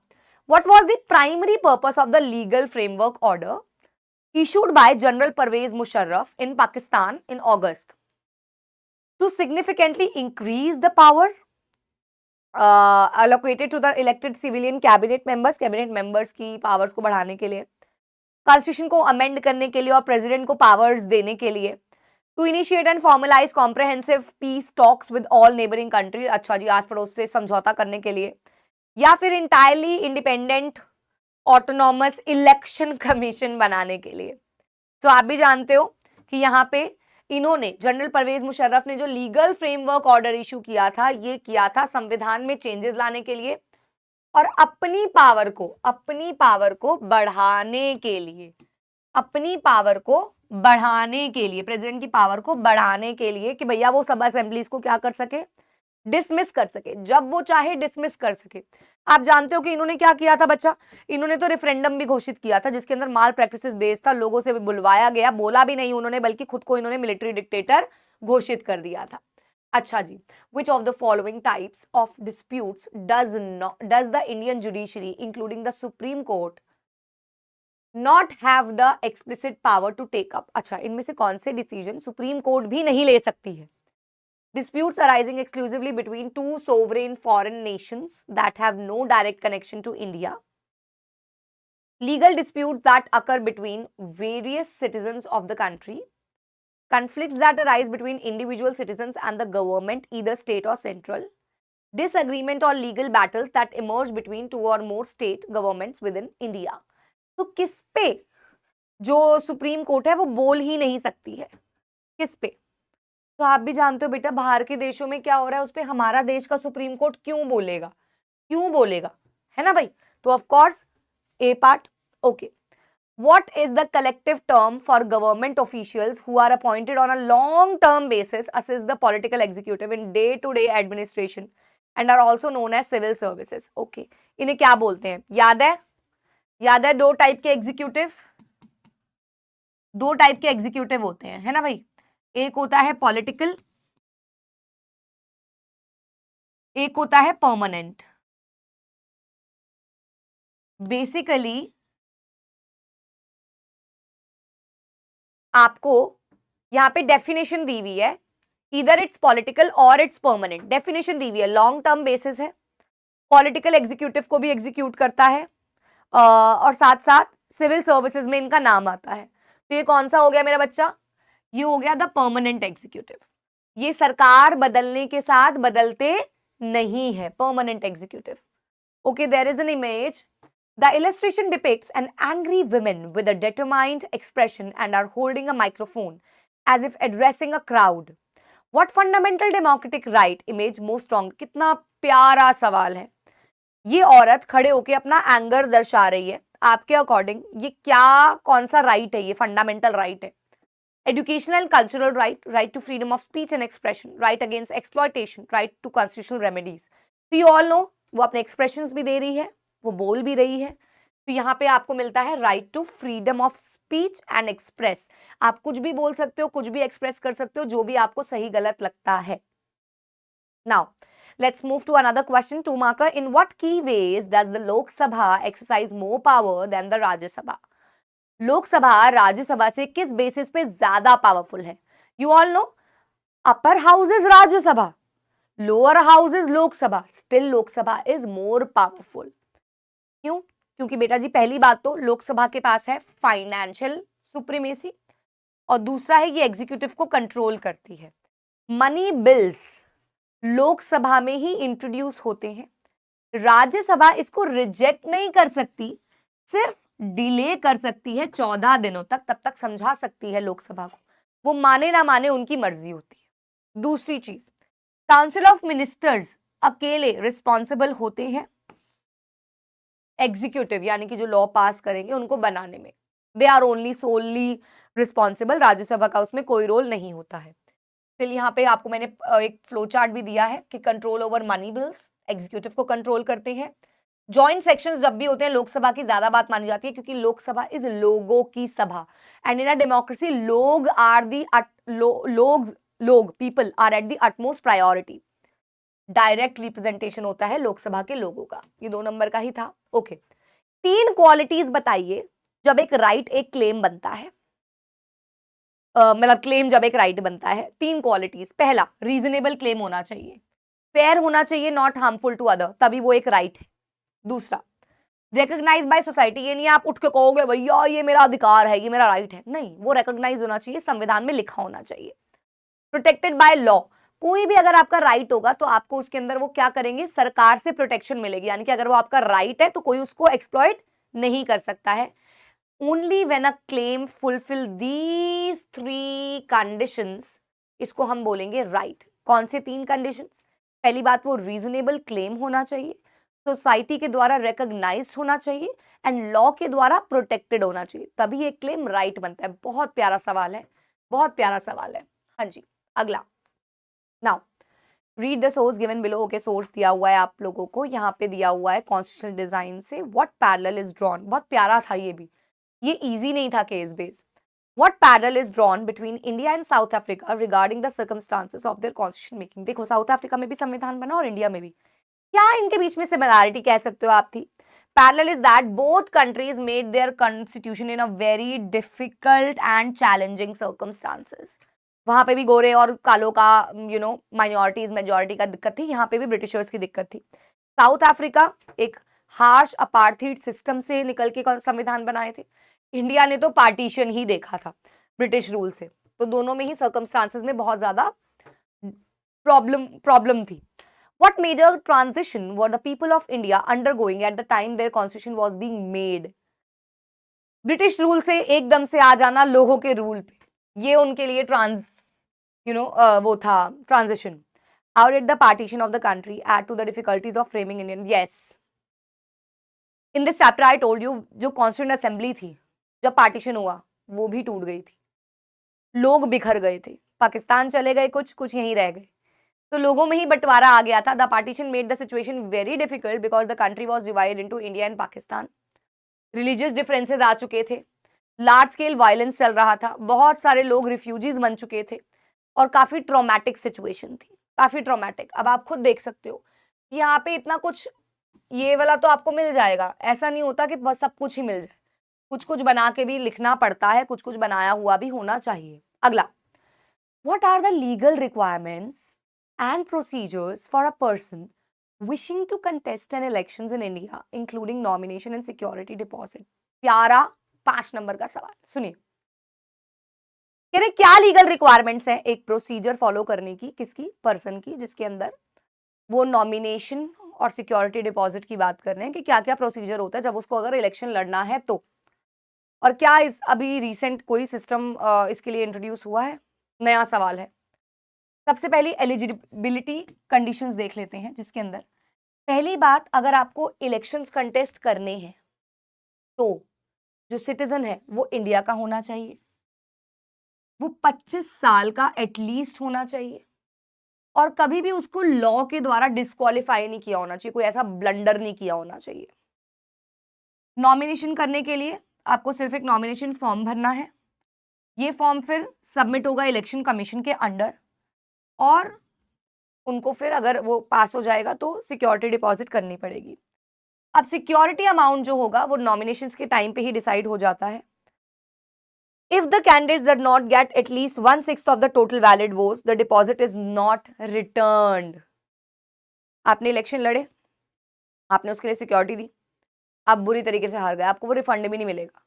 what was the primary purpose of the legal framework order issued by General Pervez Musharraf in Pakistan in August? To significantly increase the power allocated to the elected civilian cabinet members की powers को बढ़ाने के लिए, constitution को amend करने के लिए और प्रेसिडेंट को पावर्स देने के लिए, to initiate and formalise comprehensive peace talks with all neighbouring country, अच्छा जी आस पड़ोस से समझौता करने के लिए, या फिर entirely independent autonomous election commission बनाने के लिए. तो आप भी जानते हो कि यहाँ पे इन्होंने जनरल परवेज मुशर्रफ ने जो लीगल फ्रेमवर्क ऑर्डर इशू किया था, ये किया था संविधान में चेंजेस लाने के लिए और अपनी पावर को बढ़ाने के लिए, प्रेसिडेंट की पावर को बढ़ाने के लिए कि भैया वो सब असेंबलीज को क्या कर सके, डिसमिस कर सके, जब वो चाहे डिसमिस कर सके. आप जानते हो कि इन्होंने क्या किया था बच्चा, इन्होंने तो रेफरेंडम भी घोषित किया था जिसके अंदर माल प्रैक्टिसेस बेस्ड था, लोगों से भी बुलवाया गया, बोला भी नहीं उन्होंने, बल्कि खुद को इन्होंने मिलिट्री डिक्टेटर घोषित कर दिया था. अच्छा जी, which of the following types of disputes does the Indian judiciary including the Supreme Court not have the explicit power to take up? अच्छा, इनमें से कौन से डिसीजन सुप्रीम कोर्ट भी नहीं ले सकती है? Disputes arising exclusively between two sovereign foreign nations that have no direct connection to India. Legal disputes that occur between various citizens of the country. Conflicts that arise between individual citizens and the government, either state or central. Disagreement or legal battles that emerge between two or more state governments within India. तो किस पे जो supreme court है वो बोल ही नहीं सकती है, किस पे? तो आप भी जानते हो बेटा बाहर के देशों में क्या हो रहा है, उस पे हमारा देश का सुप्रीम कोर्ट क्यों बोलेगा, है ना भाई? तो of course A part. Okay, what is the collective term for government officials who are appointed on a long term basis, assist the political executive in day to day administration and are also known as civil services? Okay, इन्हें क्या बोलते हैं, याद है दो type के executive होते हैं, है ना भाई? एक होता है पॉलिटिकल, एक होता है परमानेंट. बेसिकली आपको यहाँ पे डेफिनेशन दी हुई है, इधर इट्स पॉलिटिकल और इट्स परमानेंट. डेफिनेशन दी हुई है, लॉन्ग टर्म बेसिस है, पॉलिटिकल एग्जीक्यूटिव को भी एग्जीक्यूट करता है और साथ साथ सिविल सर्विसेज में इनका नाम आता है. तो ये कौन सा हो गया मेरा बच्चा? ये हो गया द परमानेंट एग्जीक्यूटिव. ये सरकार बदलने के साथ बदलते नहीं है, permanent executive. Okay, there is an image. The illustration depicts an angry woman with a determined expression and are holding a microphone as if addressing a crowd. What fundamental democratic right image most strong? कितना प्यारा सवाल है. ये औरत खड़े होके अपना anger दर्शा रही है. आपके अकॉर्डिंग ये क्या, कौन सा राइट है? ये फंडामेंटल राइट है. Educational cultural right, right to freedom of speech and expression, right against exploitation, right to constitutional remedies. तो यू ऑल नो वो अपने एक्सप्रेशंस भी दे रही है, वो बोल भी रही है. तो यहाँ पे आपको मिलता है right to freedom of speech and express. आप कुछ भी बोल सकते हो, कुछ भी एक्सप्रेस कर सकते हो, जो भी आपको सही गलत लगता है. Now let's move to another question, 2 marker. In what key ways does the Lok Sabha exercise more power than the Rajya Sabha? Lok Sabha Rajya Sabha से किस बेसिस पे ज्यादा पावरफुल है? You all know upper house is Rajya Sabha, lower house is Lok Sabha, still Lok Sabha is more powerful. क्यों? क्योंकि बेटा जी पहली बात तो लोकसभा के पास है फाइनेंशियल सुप्रीमेसी और दूसरा है ये एग्जीक्यूटिव को कंट्रोल करती है. मनी बिल्स लोकसभा में ही इंट्रोड्यूस होते हैं, राज्यसभा इसको रिजेक्ट नहीं कर सकती, सिर्फ डिले कर सकती है 14 दिनों तक, तब तक समझा सकती है लोकसभा को, वो माने ना माने उनकी मर्जी होती है. दूसरी चीज, काउंसिल ऑफ मिनिस्टर्स अकेले रिस्पॉन्सिबल होते हैं एग्जीक्यूटिव यानी कि जो लॉ पास करेंगे उनको बनाने में, they are only solely responsible. Rajya Sabha का उसमें कोई रोल नहीं होता है. चलिए यहाँ पे आपको मैंने एक फ्लो चार्ट भी दिया है कि control over money bills executive को कंट्रोल करते हैं. जॉइंट सेक्शंस जब भी होते हैं लोकसभा की ज्यादा बात मानी जाती है क्योंकि लोकसभा इज लोगों की सभा एंड इन अ डेमोक्रेसी लोग आर दी लोग लोग, people are at the utmost priority. Direct representation होता है लोकसभा के लोगों का। ये 2 नंबर का ही था। ओके, 3 क्वालिटीज बताइए जब एक राइट एक क्लेम बनता है। मतलब क्लेम जब एक राइट बनता है, 3 क्वालिटीज। पहला, रीजनेबल क्लेम होना चाहिए, फेयर होना चाहिए, नॉट हार्मफुल टू अदर, तभी वो एक राइट है। दूसरा, रिकॉग्नाइज बाय सोसाइटी, ये नहीं आप उठ के कहोगे भैया ये मेरा अधिकार है, ये मेरा राइट है, नहीं, वो रिकॉग्नाइज होना चाहिए, संविधान में लिखा होना चाहिए। प्रोटेक्टेड बाय लॉ, कोई भी अगर आपका राइट होगा तो आपको उसके अंदर वो क्या करेंगे, सरकार से प्रोटेक्शन मिलेगी, यानी कि अगर वो आपका राइट है तो कोई उसको एक्सप्लॉइट नहीं कर सकता है। Only when a claim fulfil these 3 conditions, इसको हम बोलेंगे राइट। कौन से 3 कंडीशंस? पहली बात, वो रीजनेबल क्लेम होना चाहिए, सोसाइटी के द्वारा रिकॉग्नाइज्ड होना चाहिए, एंड लॉ के द्वारा प्रोटेक्टेड होना चाहिए, तभी एक क्लेम राइट बनता है। बहुत प्यारा सवाल है, बहुत प्यारा सवाल है। हाँ जी, अगला। Now read the source given below. Okay, source दिया हुआ है आप लोगों को, यहाँ पे दिया हुआ है कॉन्स्टिट्यूशनल डिजाइन से व्हाट पैरेलल इज ड्रॉन। बहुत प्यारा था ये भी, ये इजी नहीं था case based. What parallel is drawn between India and South Africa regarding the circumstances of their constitution making? देखो, साउथ अफ्रीका में भी संविधान बना और इंडिया में भी, क्या इनके बीच में सिमिलैरिटी कह सकते हो आप थी? Parallel is that both countries made their constitution in a very difficult and challenging circumstances. वहां पे भी गोरे और कालों का माइनॉरिटीज मेजॉरिटी का दिक्कत थी, यहाँ पे भी ब्रिटिशर्स की दिक्कत थी। साउथ अफ्रीका एक हार्श अपार्थीड सिस्टम से निकल के संविधान बनाए थे, इंडिया ने तो पार्टीशन ही देखा था ब्रिटिश रूल से, तो दोनों में ही सर्कमस्टांसेस में बहुत ज्यादा प्रॉब्लम थी। What major transition were the people of India undergoing at the time their constitution was being made? British rule से एकदम से आ जाना लोगों के रूल पे, ये उनके लिए वो था transition. How did the partition of the country add to the difficulties of framing Indian? Yes. In this chapter I told you, जो कॉन्स्टिट्यूंट असेंबली थी जब पार्टीशन हुआ वो भी टूट गई थी, लोग बिखर गए थे, पाकिस्तान चले गए, कुछ यहीं रह गए, तो लोगों में ही बंटवारा आ गया था। The partition made the situation very difficult because the country was divided into India and Pakistan. Religious differences आ चुके थे, लार्ज स्केल वायलेंस चल रहा था, बहुत सारे लोग रिफ्यूजीज बन चुके थे और काफी ट्रॉमेटिक सिचुएशन थी, काफी ट्रॉमेटिक। अब आप खुद देख सकते हो यहाँ पे इतना कुछ, ये वाला तो आपको मिल जाएगा, ऐसा नहीं होता कि बस सब कुछ ही मिल जाए, कुछ कुछ बना के भी लिखना पड़ता है, कुछ कुछ बनाया हुआ भी होना चाहिए। अगला, what are the legal requirements and procedures for a person wishing to contest an elections in India, including nomination and security deposit? प्यारा 5 नंबर का सवाल सुनिए। कह रहे क्या लीगल रिक्वायरमेंट्स है एक प्रोसीजर फॉलो करने की, किसकी, पर्सन की, जिसके अंदर वो नॉमिनेशन और सिक्योरिटी डिपॉजिट की बात कर रहे हैं कि क्या क्या प्रोसीजर होता है जब उसको अगर इलेक्शन लड़ना है तो, और क्या इस अभी रिसेंट कोई सिस्टम इसके लिए इंट्रोड्यूस हुआ है, नया सवाल है। सबसे पहली एलिजिबिलिटी कंडीशंस देख लेते हैं, जिसके अंदर पहली बात, अगर आपको इलेक्शंस कंटेस्ट करने हैं तो जो सिटीजन है वो इंडिया का होना चाहिए, वो 25 साल का एटलीस्ट होना चाहिए, और कभी भी उसको लॉ के द्वारा डिस्क्वालीफाई नहीं किया होना चाहिए, कोई ऐसा ब्लंडर नहीं किया होना चाहिए। नॉमिनेशन करने के लिए आपको सिर्फ एक नॉमिनेशन फॉर्म भरना है, ये फॉर्म फिर सबमिट होगा इलेक्शन कमीशन के अंडर, और उनको फिर अगर वो पास हो जाएगा तो सिक्योरिटी डिपॉजिट करनी पड़ेगी। अब सिक्योरिटी अमाउंट जो होगा वो नॉमिनेशंस के टाइम पे ही डिसाइड हो जाता है। If the candidates did not get at least 1/6 of the total valid votes, the deposit is not returned. आपने इलेक्शन लड़े, आपने उसके लिए सिक्योरिटी दी, आप बुरी तरीके से हार गए, आपको वो रिफंड भी नहीं मिलेगा,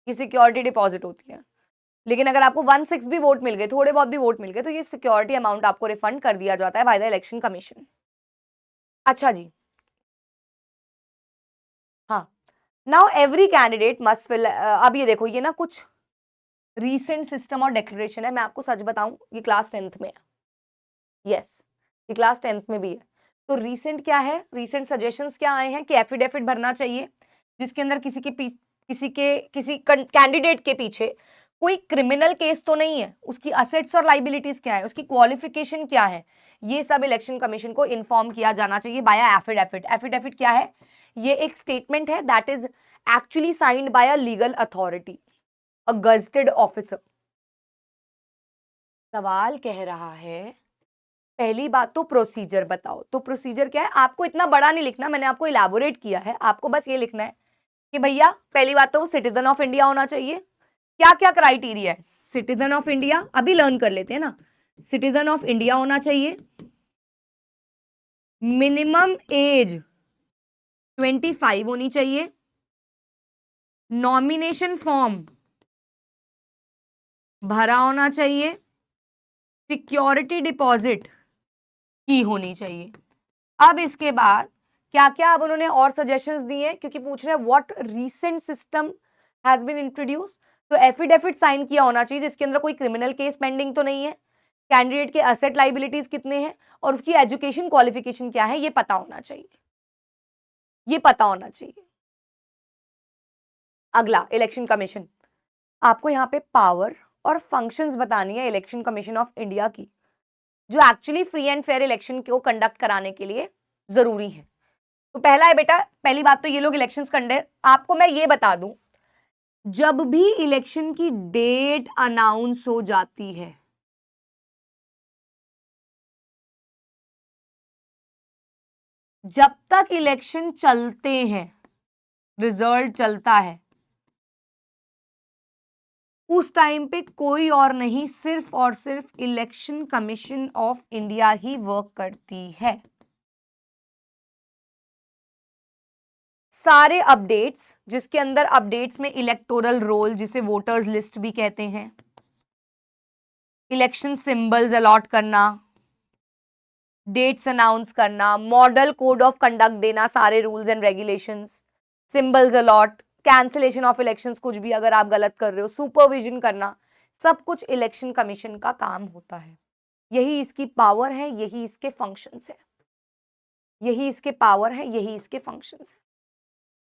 ये सिक्योरिटी डिपॉजिट होती है। लेकिन अगर आपको 1/6 भी वोट मिल गए, थोड़े बहुत भी वोट मिल गए, तो ये सिक्योरिटी अमाउंट आपको रिफंड कर दिया जाता है बाय द इलेक्शन कमीशन। अच्छा जी, हाँ, now every candidate must fill, अब ये देखो, ये ना कुछ रीसेंट सिस्टम और डेक्लेरेशन है, मैं आपको सच बताऊं ये क्लास 10th में है। यस, ये क्लास 10th में भी है। तो रीसेंट क्या है, रीसेंट सजेशंस क्या आए हैं कि एफिडेविट भरना चाहिए जिसके अंदर किसी कैंडिडेट के पीछे कोई क्रिमिनल केस तो नहीं है, उसकी असेट्स और लाइबिलिटीज क्या है, उसकी क्वालिफिकेशन क्या है, ये सब इलेक्शन कमीशन को इन्फॉर्म किया जाना चाहिए बाय एफिडेविट। एफिडेविट क्या है, ये एक स्टेटमेंट है that is actually signed by a legal authority, a gazetted officer. सवाल कह रहा है पहली बात तो प्रोसीजर बताओ। तो प्रोसीजर क्या है, आपको इतना बड़ा नहीं लिखना, मैंने आपको इलैबोरेट किया है। आपको बस ये लिखना है कि भैया पहली बात तो वो सिटीजन ऑफ इंडिया होना चाहिए। क्या क्या क्राइटेरिया है, सिटीजन ऑफ इंडिया अभी लर्न कर लेते हैं ना। सिटीजन ऑफ इंडिया होना चाहिए, मिनिमम एज 25 होनी चाहिए, नॉमिनेशन फॉर्म भरा होना चाहिए, सिक्योरिटी डिपॉजिट की होनी चाहिए। अब इसके बाद क्या क्या अब उन्होंने और सजेशंस दिए, क्योंकि पूछ रहे हैं what recent system has been introduce. तो एफिडेविट साइन किया होना चाहिए जिसके अंदर कोई क्रिमिनल केस पेंडिंग तो नहीं है, कैंडिडेट के असेट लाइबिलिटीज कितने हैं और उसकी एजुकेशन क्वालिफिकेशन क्या है, ये पता होना चाहिए, ये पता होना चाहिए। अगला इलेक्शन कमीशन, आपको यहाँ पे पावर और फंक्शंस बतानी है इलेक्शन कमीशन ऑफ इंडिया की, जो actually free and fair election को कंडक्ट कराने के लिए जरूरी है। तो पहला है बेटा, पहली बात तो ये लोग इलेक्शंस कंडक्ट, आपको मैं ये बता दूं, जब भी इलेक्शन की डेट अनाउंस हो जाती है, जब तक इलेक्शन चलते हैं, रिजल्ट चलता है, उस टाइम पे कोई और नहीं, सिर्फ और सिर्फ इलेक्शन कमीशन ऑफ इंडिया ही वर्क करती है। सारे अपडेट्स, जिसके अंदर अपडेट्स में इलेक्टोरल रोल जिसे वोटर्स लिस्ट भी कहते हैं, इलेक्शन सिंबल्स अलॉट करना, डेट्स अनाउंस करना, मॉडल कोड ऑफ कंडक्ट देना, सारे rules and regulations, symbols allot, cancellation of elections, कुछ भी अगर आप गलत कर रहे हो, सुपरविजन करना, सब कुछ इलेक्शन कमीशन का काम होता है। यही इसकी पावर है, यही इसके फंक्शंस है, यही इसके पावर है, यही इसके फंक्शंस है।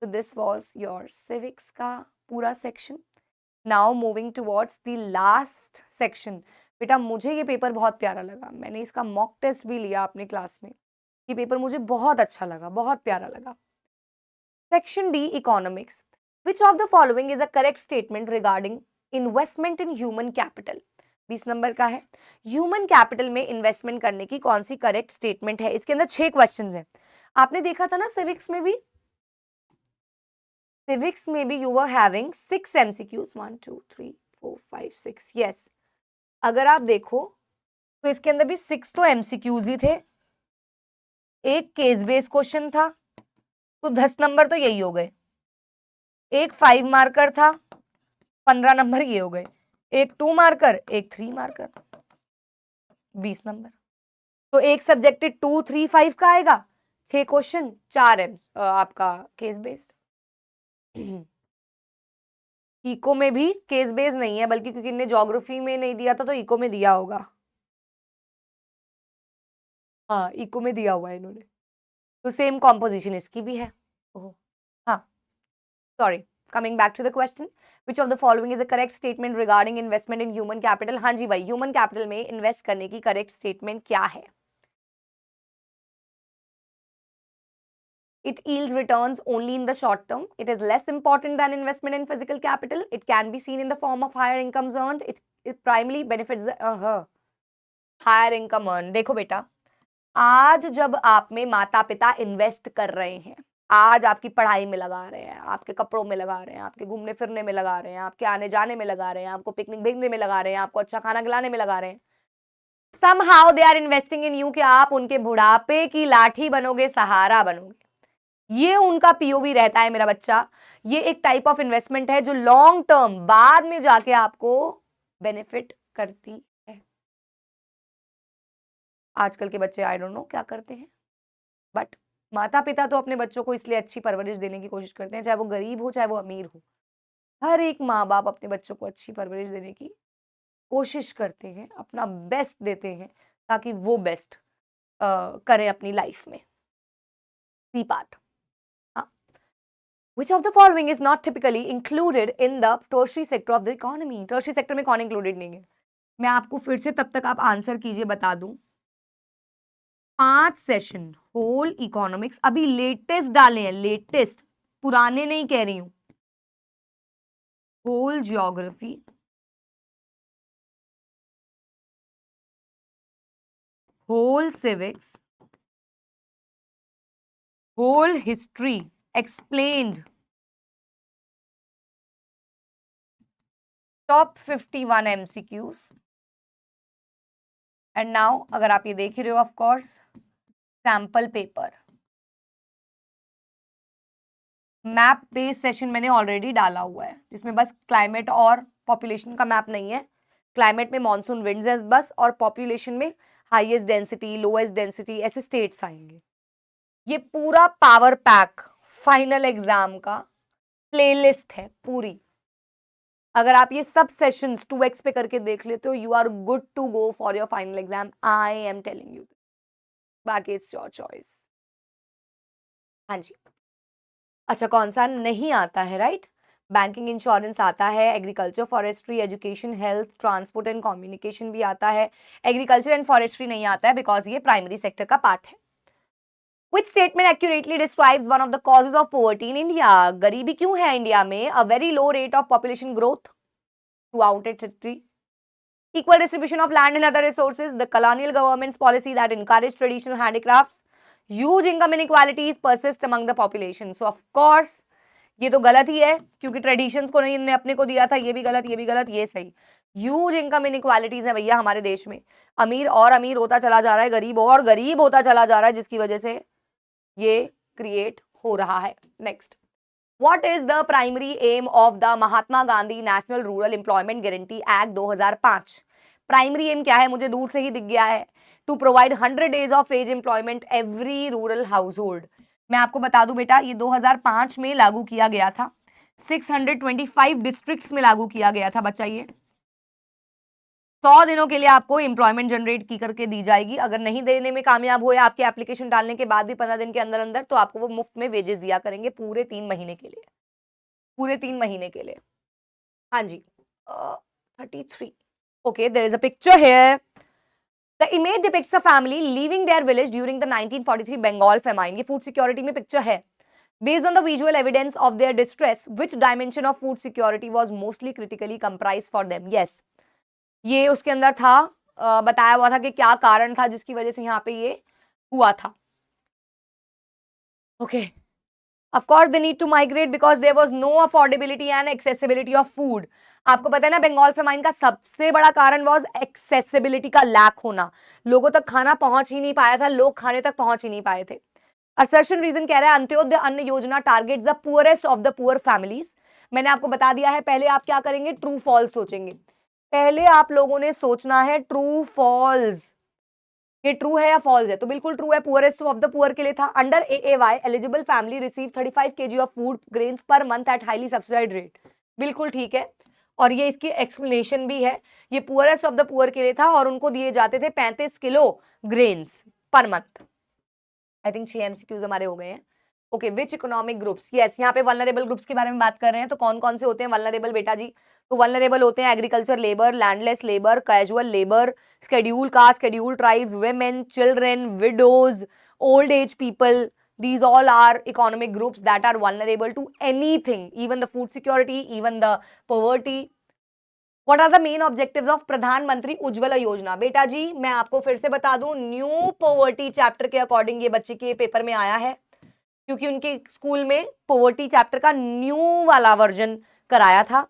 तो दिस वाज योर सिविक्स का पूरा section. Now moving towards the last section. बेटा मुझे ये पेपर बहुत प्यारा लगा, मैंने इसका मॉक टेस्ट भी लिया अपने क्लास में, ये पेपर मुझे बहुत अच्छा लगा, बहुत प्यारा लगा। Section D economics, which of the following is a correct statement regarding investment in human capital. 20 number का है, ह्यूमन कैपिटल में इन्वेस्टमेंट करने की कौन सी करेक्ट स्टेटमेंट है। इसके अंदर 6 क्वेश्चंस हैं, आपने देखा था ना सिविक्स में भी, civics maybe you were having 6 MCQs, 1 2 3 4 5 6, yes। अगर आप देखो तो इसके अंदर भी 6 तो MCQs ही थे, एक केस बेस्ड क्वेश्चन था, तो 10 नंबर तो यही हो गए, एक 5 मार्कर था, 15 नंबर ये हो गए, एक 2 मार्कर, एक 3 मार्कर, 20 नंबर। तो एक सब्जेक्ट 2 3 5 का आएगा, 6 क्वेश्चन, 4 आपका केस बेस्ड। इको में भी केस बेस नहीं है, बल्कि क्योंकि इन्हें ज्योग्राफी में नहीं दिया था तो इको में दिया होगा, हाँ इको में दिया हुआ है इन्होंने, तो सेम कॉम्पोजिशन इसकी भी है। ओह हाँ, sorry, coming back to the question, which of the following is a correct statement regarding investment in human capital. हाँ जी भाई, ह्यूमन कैपिटल में इन्वेस्ट करने की करेक्ट स्टेटमेंट क्या है। It yields returns only in the short term. It is less important than investment in physical capital. It can be seen in the form of higher incomes earned. It primarily benefits the higher income earned. देखो बेटा, आज जब आप में माता पिता invest कर रहे हैं, आज आपकी पढ़ाई में लगा रहे हैं, आपके कपड़ों में लगा रहे हैं, आपके घूमने फिरने में लगा रहे हैं, आपके आने जाने में लगा रहे हैं, आपको पिकनिक भेजने में लगा रहे हैं, आपको अच्छा खाना खिलाने में लगा रहे हैं, somehow they are investing in you कि आप उनके बुढ़ापे की लाठी बनोगे, सहारा बनोगे, ये उनका पीओवी रहता है मेरा बच्चा। ये एक टाइप ऑफ इन्वेस्टमेंट है जो लॉन्ग टर्म बाद में जाके आपको बेनिफिट करती है। आजकल के बच्चे आई डोंट नो क्या करते हैं, बट माता पिता तो अपने बच्चों को इसलिए अच्छी परवरिश देने की कोशिश करते हैं, चाहे वो गरीब हो चाहे वो अमीर हो, हर एक माँ बाप अपने बच्चों को अच्छी परवरिश देने की कोशिश करते हैं, अपना बेस्ट देते हैं ताकि वो बेस्ट करें अपनी लाइफ में। C part, Which of the following is not typically included in the tertiary sector of the economy? Tertiary sector में कौन included नहीं है? मैं आपको फिर से तब तक आप आंसर कीजिए, बता दूं। 5 सेशन होल इकोनॉमिक्स अभी लेटेस्ट डाले हैं, लेटेस्ट, पुराने नहीं कह रही हूं। Whole geography, whole civics, whole history explained, top 51 MCQs. And now अगर आप ये देख ही रहे हो, of course sample paper map based session मैंने ऑलरेडी डाला हुआ है, जिसमें बस क्लाइमेट और पॉपुलेशन का मैप नहीं है. क्लाइमेट में मॉनसून विंड्स है बस, और पॉपुलेशन में हाईएस्ट डेंसिटी, लोएस्ट डेंसिटी, ऐसे स्टेट्स आएंगे. ये पूरा पावर पैक फाइनल एग्जाम का प्लेलिस्ट है पूरी. अगर आप ये सब सेशंस 2x पे करके देख लेते हो, you are good to go for your final exam. I am telling you, बाकी इट्स योर चॉइस. हाँ जी. अच्छा, कौन सा नहीं आता है? राइट, बैंकिंग इंश्योरेंस आता है, agriculture, forestry, education, health, transport and communication भी आता है. एग्रीकल्चर एंड फॉरेस्ट्री नहीं आता है बिकॉज ये प्राइमरी सेक्टर का पार्ट है. Which statement accurately describes one of the causes of poverty in India? गरीबी क्यों है इंडिया में? A very low rate of population growth throughout its history. Equal distribution of land and other resources. The colonial government's policy that encouraged traditional handicrafts. Huge income inequalities persist among the population. So of course ये तो गलत ही है, क्योंकि traditions को नहीं इन्होंने अपने को दिया था. ये भी गलत, ये भी गलत, ये सही. ह्यूज इनकम इनइक्वालिटीज है भैया हमारे देश में. अमीर और अमीर होता चला जा रहा है, गरीब और गरीब होता चला जा रहा है, जिसकी वजह से ये क्रिएट हो रहा है. Next, what is the primary aim of the Mahatma Gandhi national rural employment guarantee act 2005? Primary aim क्या है? मुझे दूर से ही दिख गया है. To provide 100 days of wage employment every rural household. मैं आपको बता दूं बेटा, ये 2005 में लागू किया गया था. 625 डिस्ट्रिक्ट्स में लागू किया गया था बच्चा. ये 100 दिनों के लिए आपको एम्प्लॉयमेंट जनरेट की करके दी जाएगी. अगर नहीं देने में कामयाब हुए आपके एप्लीकेशन डालने के बाद भी 15 दिन के अंदर अंदर, तो आपको वो मुफ्त में वेजेस दिया करेंगे पूरे 3 महीने के लिए. पूरे 3 महीने के लिए. हाँ जी. 33. Okay, there is a picture here. The image depicts a family leaving their village during the 1943 Bengal famine. ये food security में picture है. Based on the visual evidence of their distress, which dimension of food security was mostly critically comprised for them? Yes. ये उसके अंदर था, बताया हुआ था कि क्या कारण था जिसकी वजह से यहाँ पे ये हुआ था. Okay. Of course they need to migrate because there was no affordability and accessibility of food. आपको पता है ना, बंगाल फेमाइन का सबसे बड़ा कारण वाज एक्सेसिबिलिटी का लैक होना. लोगों तक खाना पहुंच ही नहीं पाया था, लोग खाने तक पहुंच ही नहीं पाए थे. असर्शन रीजन कह रहा है अंत्योदय अन्न योजना targets the poorest of the poor families. मैंने आपको बता दिया है. पहले आप क्या करेंगे? ट्रू फॉल्स सोचेंगे. पहले आप लोगों ने सोचना है ट्रू फॉल्स. ये ट्रू है या फॉल्स है? तो बिल्कुल ट्रू है. पुअरेस्ट ऑफ द पुअर के लिए था. Under AAY eligible family receive 35 kg of food grains per month at highly subsidised rate. बिल्कुल ठीक है. और ये इसकी एक्सप्लेनेशन भी है. ये पुअरेस्ट ऑफ द पुअर के लिए था और उनको दिए जाते थे 35 kilo grains per month. I think 6 MCQs हमारे हो गए हैं. ओके, विच इकोनॉमिक ग्रुप्स? यस, यहाँ पे वल्नरेबल ग्रुप्स के बारे में बात कर रहे हैं. तो कौन कौन से होते हैं वल्नरेबल बेटा जी? तो वल्नरेबल होते हैं agriculture labour, landless labour, casual labour, schedule caste, schedule tribes, women, children, widows, old age people. These all are economic groups that are vulnerable to anything, even the food security, even the poverty. What are the main objectives of प्रधानमंत्री उज्ज्वला योजना? बेटा जी मैं आपको फिर से बता दूं, new poverty chapter के अकॉर्डिंग ये बच्चे के पेपर में आया है, क्योंकि उनके स्कूल में पॉवर्टी चैप्टर का न्यू वाला वर्जन कराया था.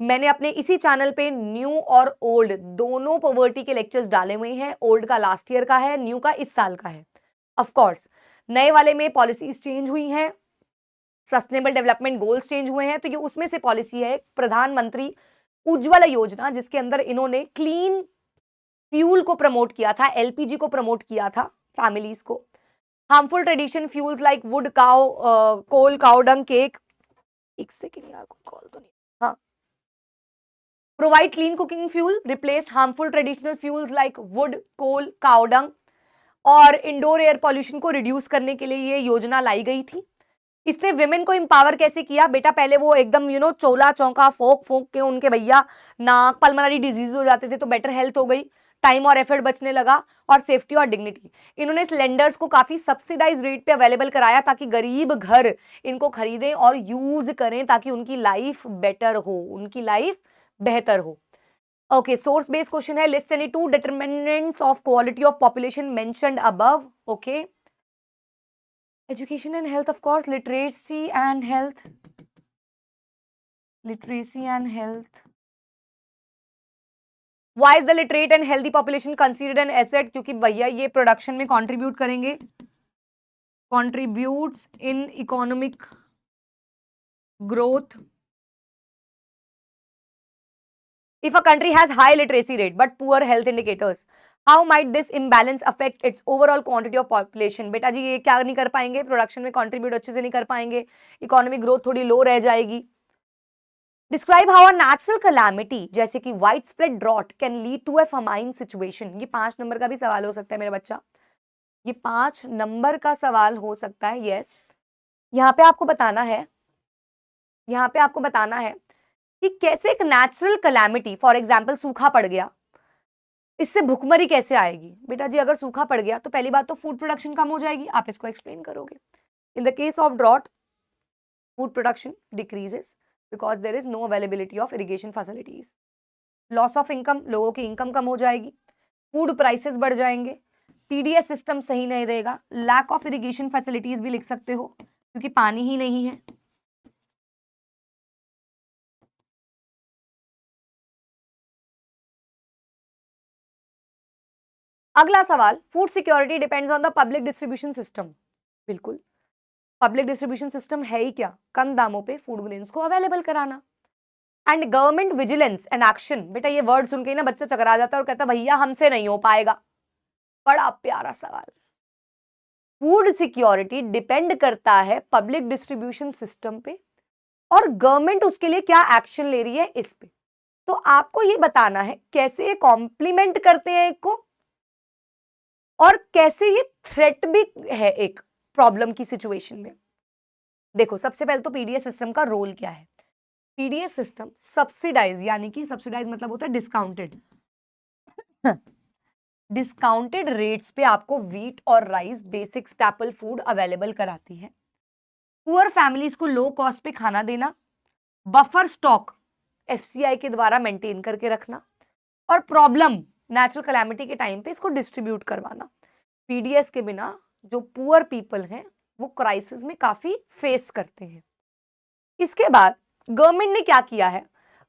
मैंने अपने इसी चैनल पे न्यू और ओल्ड दोनों पॉवर्टी के लेक्चर्स डाले हुए हैं. ओल्ड का लास्ट ईयर का है, न्यू का इस साल का है. ऑफ कोर्स नए वाले में पॉलिसीज चेंज हुई हैं, सस्टेनेबल डेवलपमेंट गोल्स चेंज हुए हैं. तो ये उसमें से पॉलिसी है प्रधानमंत्री उज्ज्वला योजना, जिसके अंदर इन्होंने क्लीन फ्यूल को प्रमोट किया था, LPG को प्रमोट किया था फैमिलीज को. Harmful tradition fuels like wood, coal, cow dung, cake. एक सेकेंड यार, कोई कॉल तो नहीं. हाँ. Provide clean cooking fuel, replace harmful traditional fuels like wood, coal, cow dung. और इंडोर एयर पॉल्यूशन को रिड्यूस करने के लिए ये योजना लाई गई थी. इसने विमेन को एम्पावर कैसे किया? बेटा पहले वो एकदम चोला चौंका फोक के उनके भैया नाक पल्मोनरी डिजीज हो जाते थे, तो बेटर हेल्थ हो गई, टाइम और एफर्ट बचने लगा, और सेफ्टी और डिग्निटी. इन्होंने सिलेंडर्स को काफी सब्सिडाइज रेट पे अवेलेबल कराया ताकि गरीब घर इनको खरीदें और यूज करें, ताकि उनकी लाइफ बेटर हो, उनकी लाइफ बेहतर हो. ओके, सोर्स बेस्ड क्वेश्चन है. List any 2 determinants of quality of population mentioned above. Okay, education and health, of course, literacy and health. Literacy and health. Why is the literate and healthy population considered an asset? क्योंकि भैया ये production में contribute करेंगे, contributes in economic growth. If a country has high literacy rate but poor health indicators, how might this imbalance affect its overall quantity of population? बेटा जी ये क्या नहीं कर पाएंगे, प्रोडक्शन में कंट्रीब्यूट अच्छे से नहीं कर पाएंगे, इकोनॉमिक ग्रोथ थोड़ी लो रह जाएगी. Describe how a natural calamity जैसे कि wide spread drought can lead to a famine situation. ये 5 नंबर का भी सवाल हो सकता है मेरा बच्चा, ये 5 नंबर का सवाल हो सकता है. यस, यहाँ पे आपको बताना है, यहाँ पे आपको बताना है कि कैसे एक नेचुरल कैलामिटी, फॉर एग्जाम्पल सूखा पड़ गया, इससे भुखमरी कैसे आएगी. बेटा जी अगर सूखा पड़ गया तो पहली बात तो फूड प्रोडक्शन कम हो जाएगी, आप इसको एक्सप्लेन करोगे. In the case of drought food production decreases because there is no availability of irrigation facilities. Loss of income, लोगों की इनकम कम हो जाएगी, फूड प्राइसेस बढ़ जाएंगे, पीडीएस सिस्टम सही नहीं रहेगा, लैक ऑफ इरिगेशन फैसिलिटीज भी लिख सकते हो क्योंकि पानी ही नहीं है. अगला सवाल, food security depends on the public distribution system. बिल्कुल, पब्लिक डिस्ट्रीब्यूशन सिस्टम है ही क्या, कम दामों पे फूड ग्रेन्स को अवेलेबल कराना. And government vigilance and action. बेटा ये वर्ड सुन के ना बच्चा चकरा जाता है और कहता है भैया हमसे नहीं हो पाएगा. बड़ा प्यारा सवाल. फूड सिक्योरिटी डिपेंड करता है पब्लिक डिस्ट्रीब्यूशन सिस्टम पे और गवर्नमेंट उसके लिए क्या एक्शन ले रही है इस पे. तो आपको ये बताना है कैसे ये कॉम्प्लीमेंट करते हैं एक को और कैसे ये थ्रेट भी है एक प्रॉब्लम की सिचुएशन में. देखो सबसे पहले तो पीडीएस सिस्टम का रोल क्या है. पीडीएस सिस्टम सब्सिडाइज, यानी कि सब्सिडाइज मतलब होता है डिस्काउंटेड, डिस्काउंटेड रेट्स पे आपको व्हीट और rice basic staple food available कराती है. पुअर फैमिलीज को लो कॉस्ट पे खाना देना, बफर स्टॉक एफसीआई के द्वारा मेंटेन करके रखना और प्रॉब्लम नेचुरल कैलामिटी के टाइम पे इसको डिस्ट्रीब्यूट करवाना. पीडीएस के बिना जो पुअर पीपल हैं वो क्राइसिस में काफी फेस करते हैं. इसके बाद गवर्नमेंट ने क्या किया है,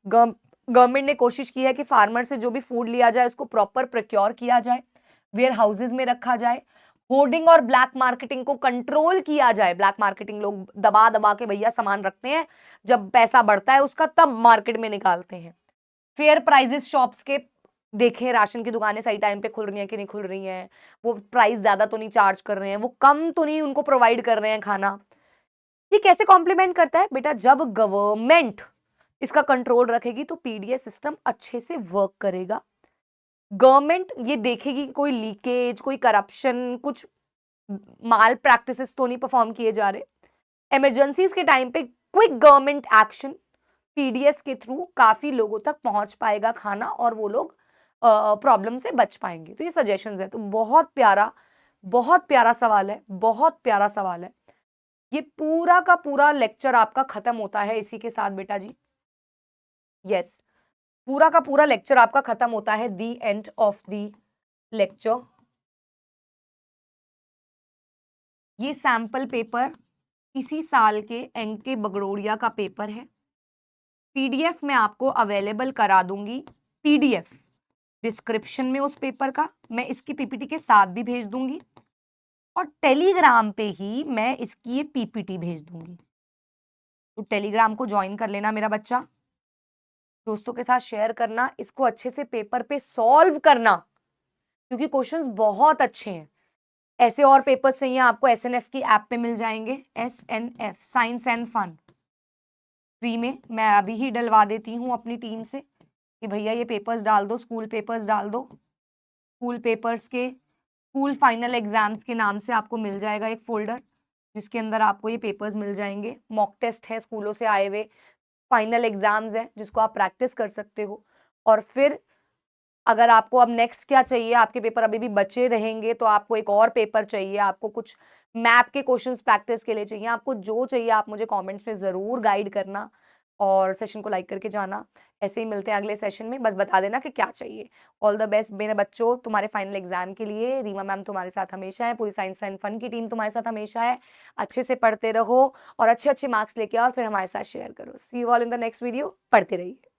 गवर्नमेंट ने कोशिश की है कि फार्मर से जो भी फूड लिया जाए उसको प्रॉपर प्रोक्योर किया जाए, वेयर हाउसेज में रखा जाए, होर्डिंग और ब्लैक मार्केटिंग को कंट्रोल किया जाए. ब्लैक मार्केटिंग लोग दबा दबा के भैया सामान रखते हैं, जब पैसा बढ़ता है उसका तब मार्केट में निकालते हैं. फेयर प्राइजेस शॉप्स के देखें, राशन की दुकानें सही टाइम पे खुल रही हैं कि नहीं खुल रही हैं, वो प्राइस ज्यादा तो नहीं चार्ज कर रहे हैं, वो कम तो नहीं उनको प्रोवाइड कर रहे हैं खाना. ये कैसे कॉम्प्लीमेंट करता है बेटा, जब गवर्नमेंट इसका कंट्रोल रखेगी तो पीडीएस सिस्टम अच्छे से वर्क करेगा. गवर्नमेंट ये देखेगी कि कोई लीकेज, कोई करप्शन, कुछ माल प्रैक्टिसेस तो नहीं परफॉर्म किए जा रहे. इमरजेंसीज के टाइम पे क्विक गवर्नमेंट एक्शन पीडीएस के थ्रू काफी लोगों तक पहुंच पाएगा खाना और वो लोग प्रॉब्लम से बच पाएंगे. तो ये सजेशंस है. तो बहुत प्यारा सवाल है, बहुत प्यारा सवाल है. ये पूरा का पूरा लेक्चर आपका खत्म होता है इसी के साथ बेटा जी. यस, पूरा का पूरा लेक्चर आपका खत्म होता है दी एंड ऑफ दी लेक्चर. ये सैंपल पेपर इसी साल के एंके बगड़ोड़िया का पेपर है. पीडीएफ में आपको अवेलेबल करा दूंगी, पीडीएफ डिस्क्रिप्शन में उस पेपर का मैं इसकी पीपीटी के साथ भी भेज दूंगी और टेलीग्राम पे ही मैं इसकी ये पीपीटी भेज दूंगी. तो टेलीग्राम को ज्वाइन कर लेना मेरा बच्चा, दोस्तों के साथ शेयर करना, इसको अच्छे से पेपर पे सॉल्व करना क्योंकि क्वेश्चंस बहुत अच्छे हैं. ऐसे और पेपर्स चाहिए आपको एसएनएफ की ऐप पे मिल जाएंगे. SNF science and fun free में मैं अभी ही डलवा देती हूँ अपनी टीम से कि भैया ये पेपर्स डाल दो, स्कूल पेपर्स डाल दो. स्कूल पेपर्स के स्कूल फाइनल एग्जाम्स के नाम से आपको मिल जाएगा एक फोल्डर जिसके अंदर आपको ये पेपर्स मिल जाएंगे. मॉक टेस्ट है स्कूलों से आए हुए, फाइनल एग्जाम्स है जिसको आप प्रैक्टिस कर सकते हो. और फिर अगर आपको अब नेक्स्ट क्या चाहिए, आपके पेपर अभी भी बचे रहेंगे तो आपको एक और पेपर चाहिए, आपको कुछ मैप के क्वेश्चंस प्रैक्टिस के लिए चाहिए, आपको जो चाहिए आप मुझे कमेंट्स में ज़रूर गाइड करना और सेशन को लाइक करके जाना। ऐसे ही मिलते हैं अगले सेशन में, बस बता देना कि क्या चाहिए। ऑल द बेस्ट मेरे बच्चों तुम्हारे फाइनल एग्जाम के लिए। रीमा मैम तुम्हारे साथ हमेशा है, पूरी साइंस एंड फन की टीम तुम्हारे साथ हमेशा है। अच्छे से पढ़ते रहो और अच्छे अच्छे मार्क्स लेके आओ और फिर हमारे साथ शेयर करो। See you all in the next video. पढ़ते रहिए।